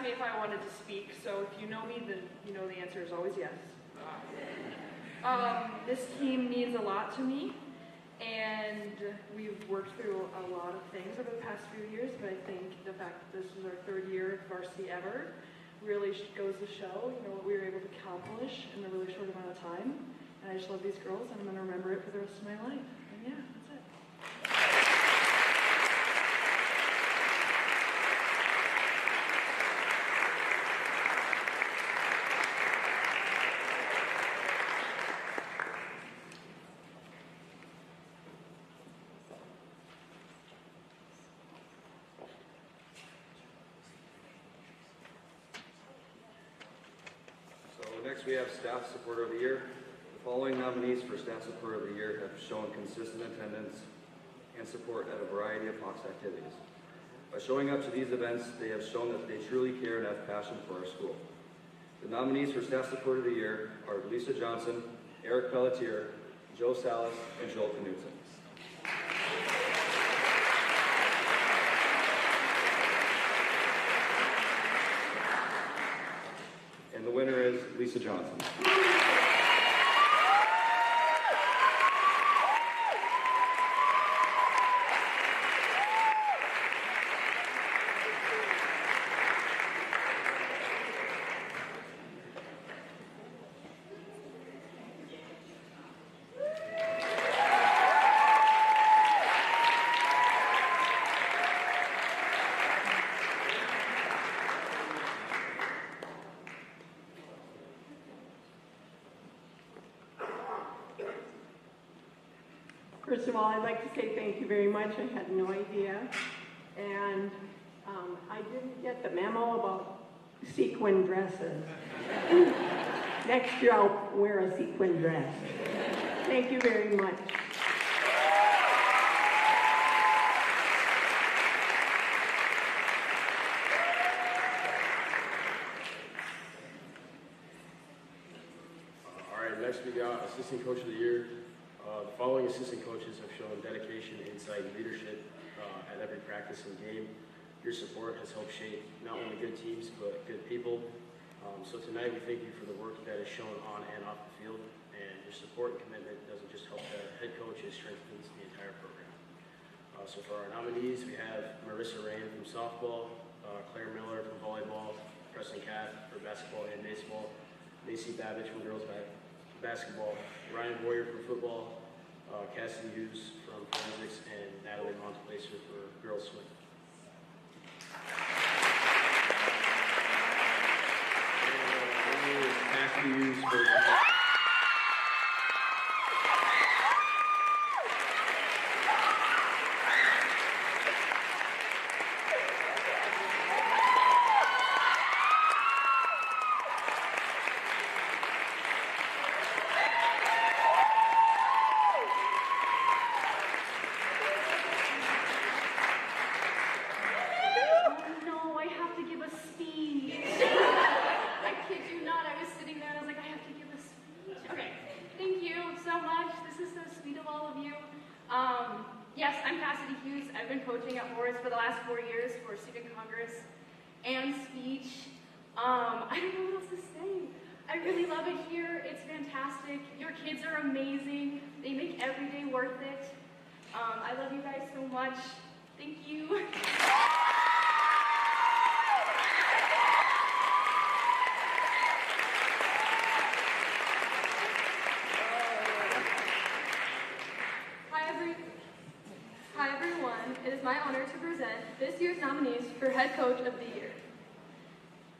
asked me if I wanted to speak, so if you know me, then you know the answer is always yes. This team means a lot to me, and we've worked through a lot of things over the past few years, but I think the fact that this is our 3rd year at varsity ever really goes to show, what we were able to accomplish in a really short amount of time. And I just love these girls, and I'm going to remember it for the rest of my life. And yeah, that's it. Next, we have Staff Supporter of the Year. The following nominees for Staff Supporter of the Year have shown consistent attendance and support at a variety of Hawks activities. By showing up to these events, they have shown that they truly care and have passion for our school. The nominees for Staff Supporter of the Year are Lisa Johnson, Eric Pelletier, Joe Salas, and Joel Knudsen. And the winner is Lisa Johnson. First of all, I'd like to say thank you very much. I had no idea. And I didn't get the memo about sequin dresses. Next year I'll wear a sequin dress. Thank you very much. All right, next we got Assistant Coach of the Year. The following assistant coaches have shown dedication, insight, and leadership at every practice and game. Your support has helped shape not only good teams, but good people. So tonight we thank you for the work that is shown on and off the field, and your support and commitment doesn't just help the head coach, it strengthens the entire program. So for our nominees, we have Marissa Rain from softball, Claire Miller from volleyball, Preston Cath for basketball and baseball, Macy Babbage from girls basketball, Ryan Boyer from football, Cassidy Hughes from forensics, and Natalie Montplacer for girls swim. Cassidy Hughes for Yes, I'm Cassidy Hughes. I've been coaching at Horace for the last 4 years for Student Congress and speech. I don't know what else to say. I really love it here. It's fantastic. Your kids are amazing. They make every day worth it. I love you guys so much. Thank you. Hi everyone, it is my honor to present this year's nominees for Head Coach of the Year.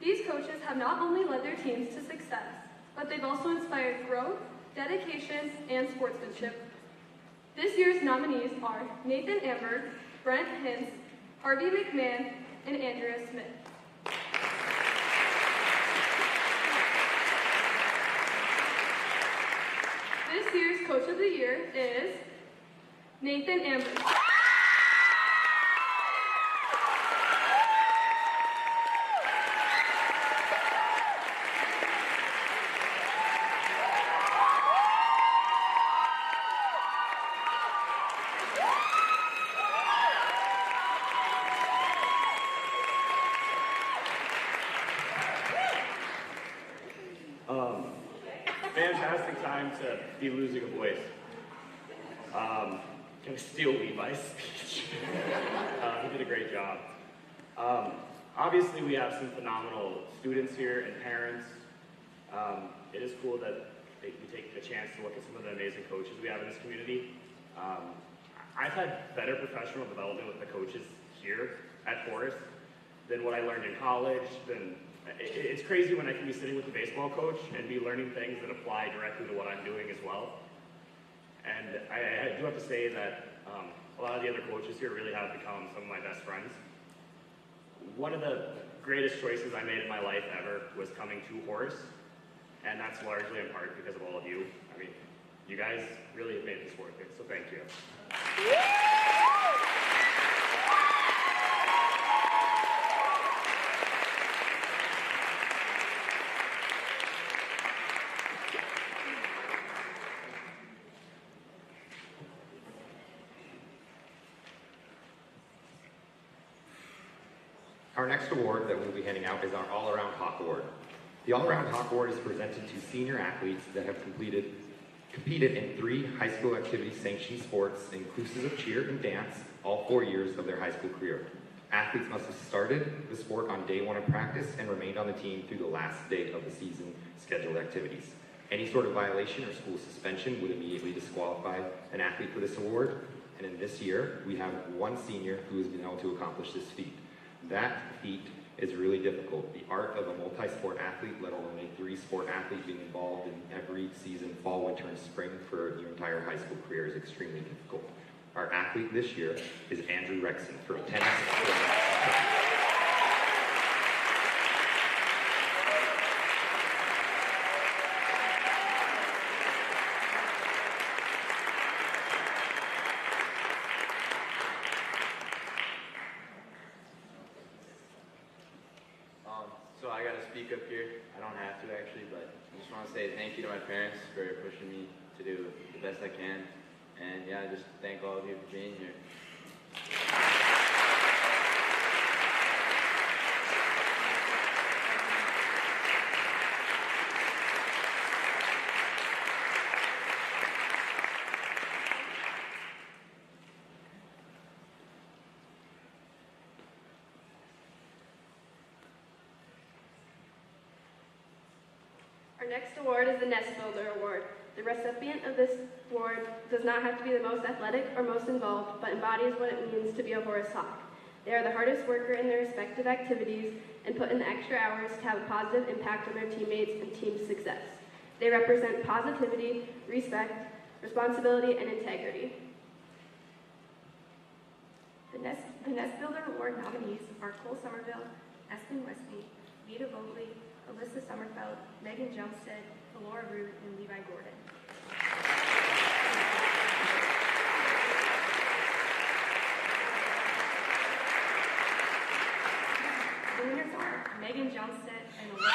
These coaches have not only led their teams to success, but they've also inspired growth, dedication, and sportsmanship. This year's nominees are Nathan Amber, Brent Hintz, Harvey McMahon, and Andrea Smith. This year's Coach of the Year is Nathan Amber. be losing a voice. Gonna steal Levi's speech. He did a great job. Obviously, we have some phenomenal students here and parents. It is cool that we take the chance to look at some of the amazing coaches we have in this community. I've had better professional development with the coaches here at Forest than what I learned in college. It's crazy when I can be sitting with the baseball coach and be learning things that apply directly to what I'm doing as well. And I do have to say that a lot of the other coaches here really have become some of my best friends. One of the greatest choices I made in my life ever was coming to Horace, and that's largely in part because of all of you. I mean, you guys really have made this worth it, so thank you. Our next award that we'll be handing out is our All-Around Hawk Award. The All-Around Hawk Award is presented to senior athletes that have competed in 3 high school activity-sanctioned sports, inclusive of cheer and dance, all 4 years of their high school career. Athletes must have started the sport on day 1 of practice and remained on the team through the last day of the season scheduled activities. Any sort of violation or school suspension would immediately disqualify an athlete for this award, and in this year, we have 1 senior who has been able to accomplish this feat. That feat is really difficult. The art of a multi-sport athlete, let alone a 3-sport athlete being involved in every season, fall, winter, and spring for your entire high school career is extremely difficult. Our athlete this year is Andrew Rexon from tennis. So I got to speak up here. I don't have to actually, but I just want to say thank you to my parents for pushing me to do the best I can. And yeah, just thank all of you for being here. Our next award is the Nest Builder Award. The recipient of this award does not have to be the most athletic or most involved, but embodies what it means to be a Horace Hawk. They are the hardest worker in their respective activities and put in the extra hours to have a positive impact on their teammates and team success. They represent positivity, respect, responsibility, and integrity. The Nest Builder Award nominees are Cole Somerville, Aspen Westby, Vita Vogley, Alyssa Sommerfeld, Megan Jumstead, Laura Root, and Levi Gordon. The winners are Megan Jumstead and Laura Root.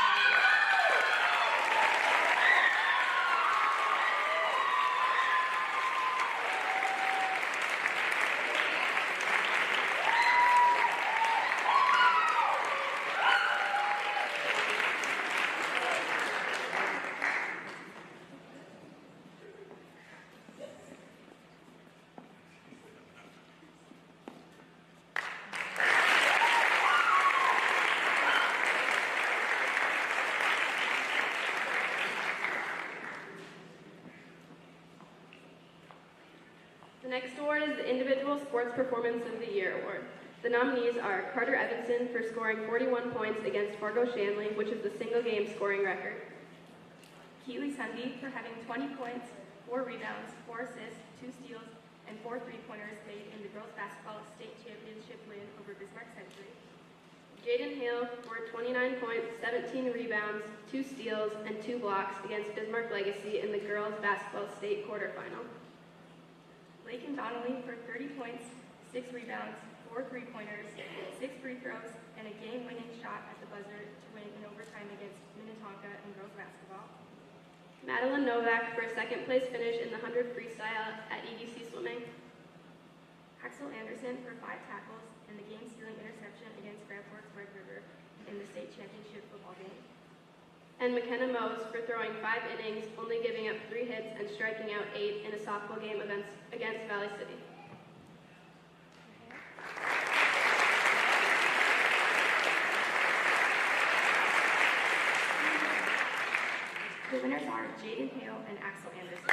The next award is the Individual Sports Performance of the Year Award. The nominees are Carter Evanson for scoring 41 points against Fargo Shanley, which is the single-game scoring record. Keely Sunday for having 20 points, 4 rebounds, 4 assists, 2 steals, and 4 three-pointers made in the girls basketball state championship win over Bismarck Century. Jaden Hale for 29 points, 17 rebounds, 2 steals, and 2 blocks against Bismarck Legacy in the girls basketball state quarterfinal. Lakin Donnelly for 30 points, 6 rebounds, 4 three-pointers, 6 free throws, and a game-winning shot at the buzzer to win in overtime against Minnetonka in girls basketball. Madeline Novak for a second-place finish in the 100 freestyle at EDC Swimming. Axel Anderson for 5 tackles and the game-sealing interception against Grand Forks Red River in the state championship football game. and McKenna Mose for throwing 5 innings, only giving up 3 hits and striking out 8 in a softball game against Valley City. The winners are Jaden Hale and Axel Anderson.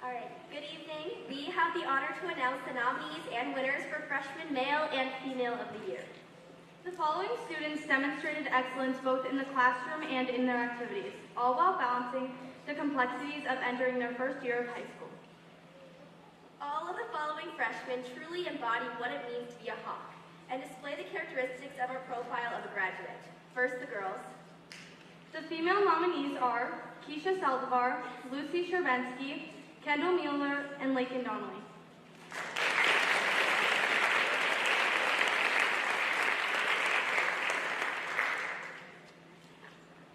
All right, good evening. We have the honor to announce the nominees and winners for Freshman Male and Female of the Year. The following students demonstrated excellence both in the classroom and in their activities, all while balancing the complexities of entering their first year of high school. All of the following freshmen truly embody what it means to be a Hawk and display the characteristics of a profile of a graduate. First, the girls. The female nominees are Keisha Saldivar, Lucy Shervensky, Kendall Mueller, and Lakin Donnelly.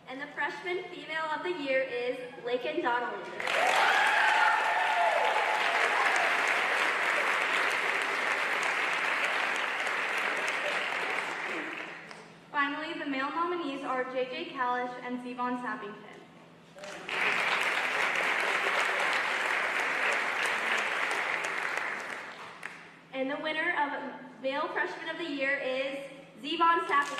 And the freshman female of the year is Lakin Donnelly. Finally, the male nominees are JJ Kalish and Zevon Sappington. And the winner of Male Freshman of the Year is Zevon Sappington.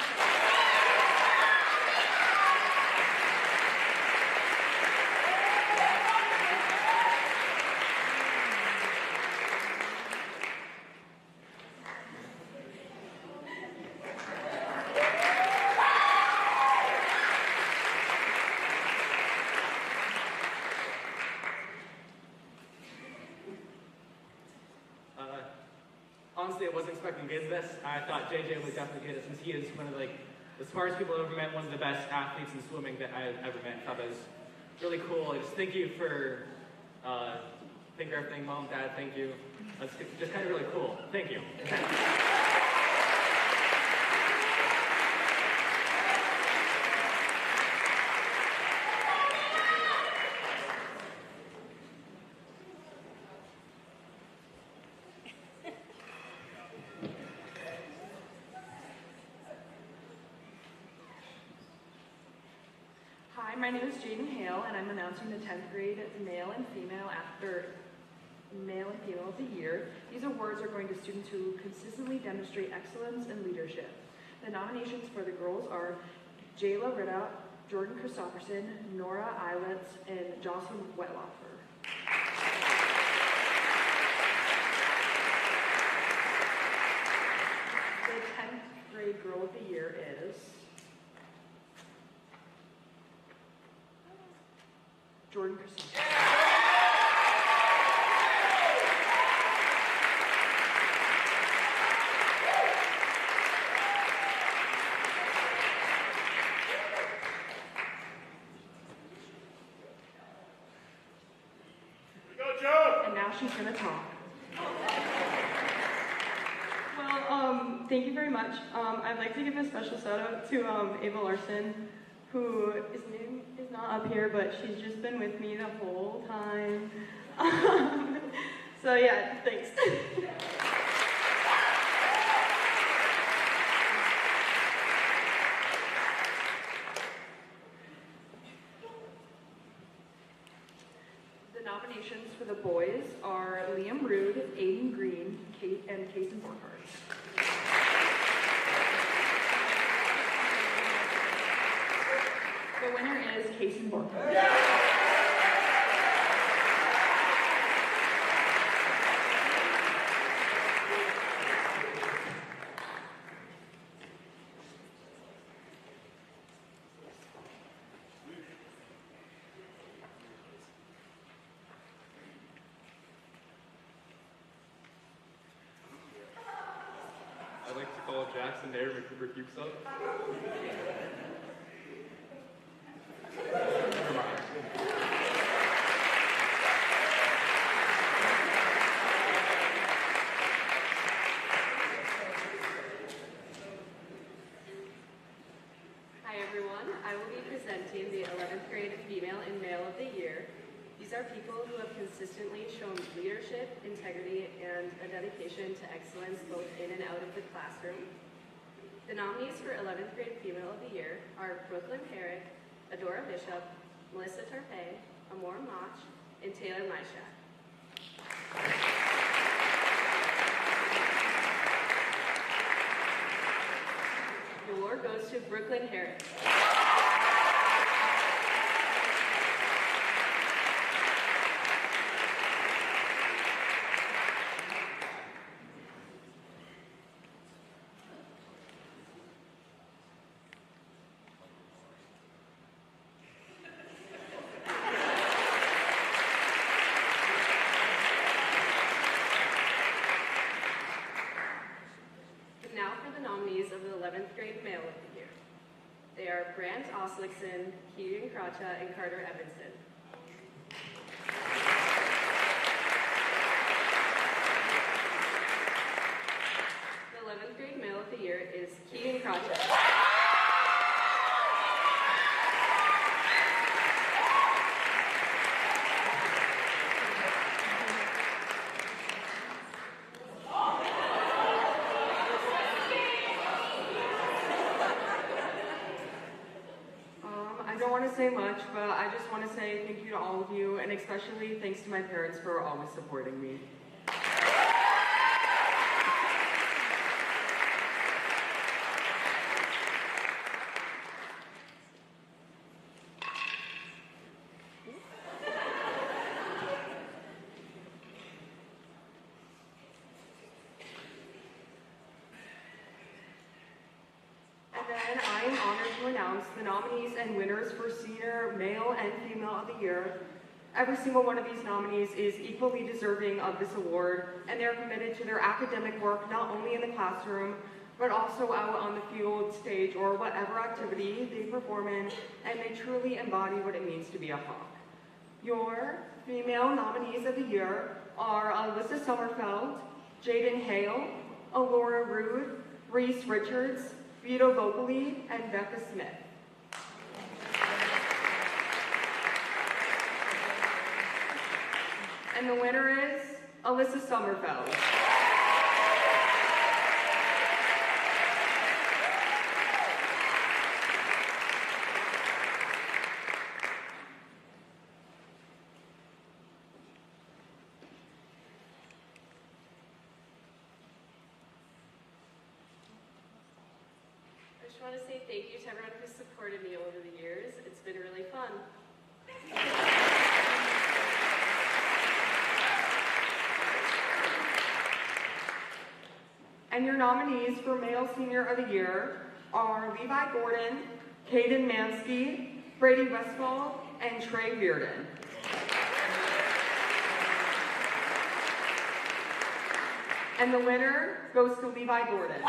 Honestly, I wasn't expecting to get this. I thought JJ would definitely get it since he is one of the smartest people I've ever met, one of the best athletes in swimming that I've ever met. I thought that was really cool. I just thank you for everything, Mom, Dad, thank you. That's just kind of really cool. Thank you. Hi, my name is Jaden Hale, and I'm announcing the 10th grade male and female of the year. These awards are going to students who consistently demonstrate excellence and leadership. The nominations for the girls are Jayla Ritta, Jordan Christopherson, Nora Eilitz, and Jocelyn Wetlofer. The 10th grade girl of the year is Jordan Christopherson. And now she's going to talk. Well, thank you very much. I'd like to give a special shout out to Ava Larson, who his name is not up here, but she's just been with me the whole time. So yeah, thanks. The nominations for the boys are Liam Rude, Aiden Green, and Kason Borghardt. The winner is Kason Borghardt. Jackson Nair and Cooper Cukes up. Hi everyone, I will be presenting the 11th grade Female and Male of the Year. These are people who have consistently shown leadership, integrity, and a dedication to excellence both in and out of the classroom. The nominees for 11th grade Female of the Year are Brooklyn Herrick, Adora Bishop, Melissa Tarpey, Amor Mach, and Taylor Myshak. The award goes to Brooklyn Herrick. Now for the nominees of the 11th grade Male of the Year. They are Brant Oslickson, Keegan Kracha, and Carter Evanson. The 11th grade Male of the Year is Keegan Kracha. I don't want to say much, but I just want to say thank you to all of you, and especially thanks to my parents for always supporting me. And then I am honored to announce the nominees and winners for Senior Male and Female of the Year. Every single one of these nominees is equally deserving of this award, and they are committed to their academic work not only in the classroom, but also out on the field, stage, or whatever activity they perform in, and they truly embody what it means to be a Hawk. Your female nominees of the year are Alyssa Sommerfeld, Jaden Hale, Alora Rude, Reese Richards, Vito Vocally, and Becca Smith. And the winner is Alyssa Sommerfeld. I just want to say thank you to everyone who's supported me over the years. It's been really fun. And your nominees for Male Senior of the Year are Levi Gordon, Caden Mansky, Brady Westfall, and Trey Bearden. And the winner goes to Levi Gordon.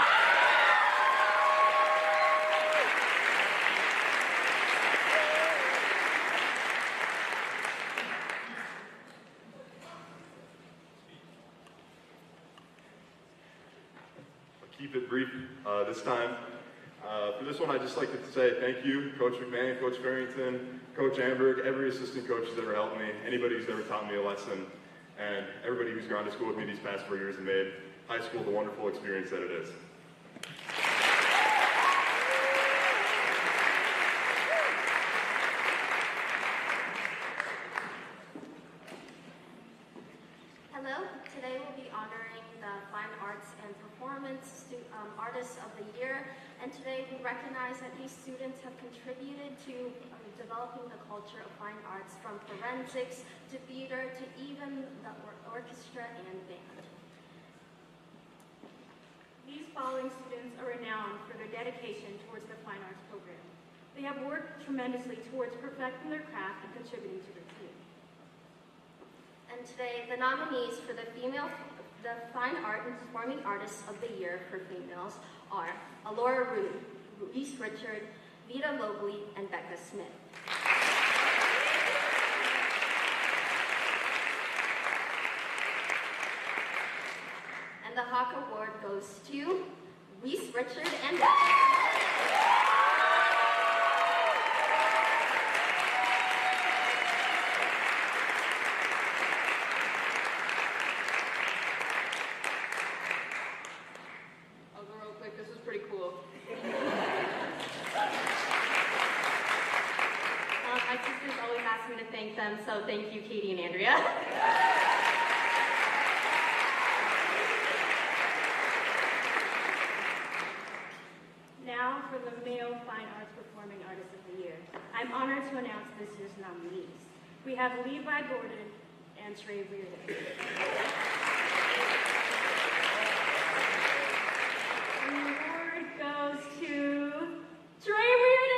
Keep it brief this time. For this one, I'd just like to say thank you, Coach McMahon, Coach Farrington, Coach Amberg, every assistant coach who's ever helped me, anybody who's ever taught me a lesson, and everybody who's gone to school with me these past 4 years and made high school the wonderful experience that it is. Hello, today we'll be honoring the Fine Arts and Performance Artists of the Year, and today we recognize that these students have contributed to developing the culture of fine arts, from forensics to theater to even the orchestra and band. These following students are renowned for their dedication towards the fine arts program. They have worked tremendously towards perfecting their craft and contributing to their team. And today, the nominees for the The Fine Art and Performing Artists of the Year for females are Alora Rude, Louise Richard, Vita Lobley, and Becca Smith. And the Hawk Award goes to Louise Richard and Becca. I'll go real quick. This was pretty cool. My sisters always ask me to thank them, so thank you, Katie and Andrea. Now for the Male Fine Arts Performing Artist of the Year. I'm honored to announce this year's nominees. We have Levi Gordon and Trey Reardon. And the award goes to Trey Reardon!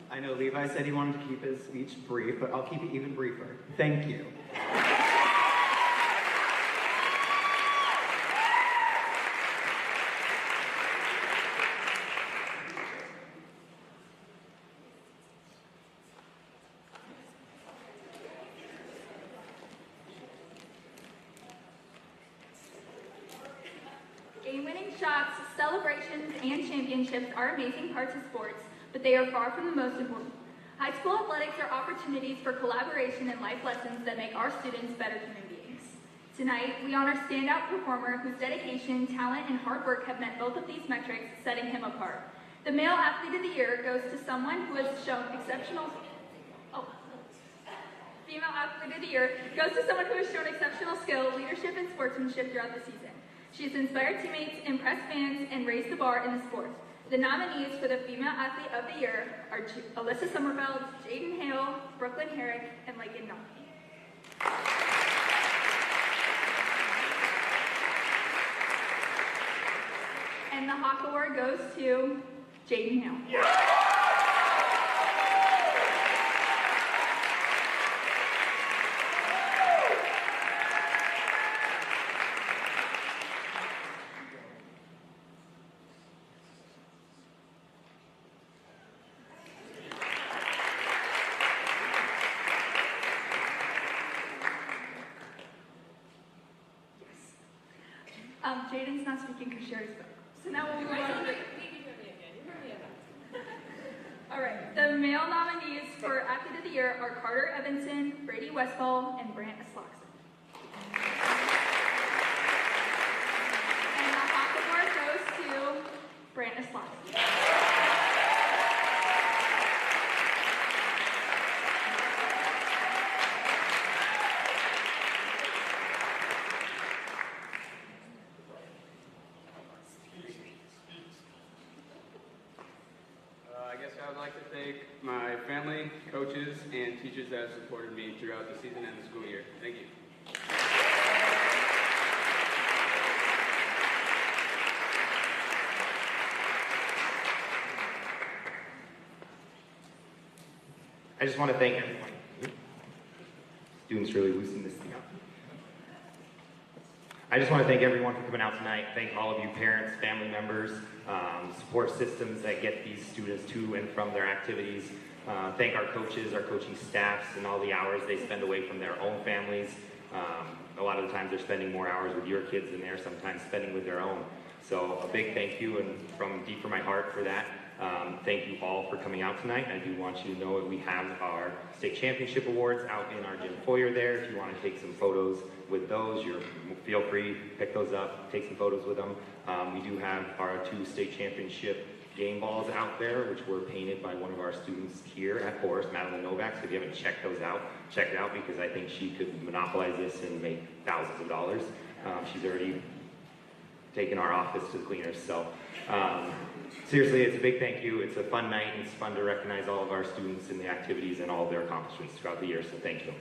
I know Levi said he wanted to keep his speech brief, but I'll keep it even briefer. Thank you. Game-winning shots, celebrations, and championships are amazing parts of sports, but they are far from the most important. High school athletics are opportunities for collaboration and life lessons that make our students better human beings. Tonight, we honor standout performer whose dedication, talent, and hard work have met both of these metrics, setting him apart. The Male Athlete of the Year goes to someone who has shown exceptional... Female Athlete of the Year goes to someone who has shown exceptional skill, leadership, and sportsmanship throughout the season. She has inspired teammates, impressed fans, and raised the bar in the sport. The nominees for the Female Athlete of the Year are Alyssa Sommerfeld, Jaden Hale, Brooklyn Herrick, and Lakin Naki. And the Hawk Award goes to Jaden Hale. Jaden's not speaking because Sherry spoke. So now we'll move on to All right, the male nominees for Athlete of the Year are Carter Evanson, Brady Westfall, and Brant Asloxon. And the Hawk Award goes to Brant Asloxon. I would like to thank my family, coaches, and teachers that have supported me throughout the season and the school year. Thank you. I just want to thank everyone. Students really loosened this thing up. I just want to thank everyone for coming out tonight. Thank all of you parents, family members, support systems that get these students to and from their activities. Thank our coaches, our coaching staffs, and all the hours they spend away from their own families. A lot of the times they're spending more hours with your kids than they're sometimes spending with their own. So a big thank you, and from deep from my heart for that. Thank you all for coming out tonight. I do want you to know that we have our state championship awards out in our gym foyer there. If you want to take some photos with those, feel free, pick those up, take some photos with them. We do have our 2 state championship game balls out there, which were painted by one of our students here at Forest, Madeline Novak. So if you haven't checked those out, check it out, because I think she could monopolize this and make thousands of dollars. She's already taken our office to the cleaners. So seriously, it's a big thank you. It's a fun night. It's fun to recognize all of our students and the activities and all of their accomplishments throughout the year. So thank you.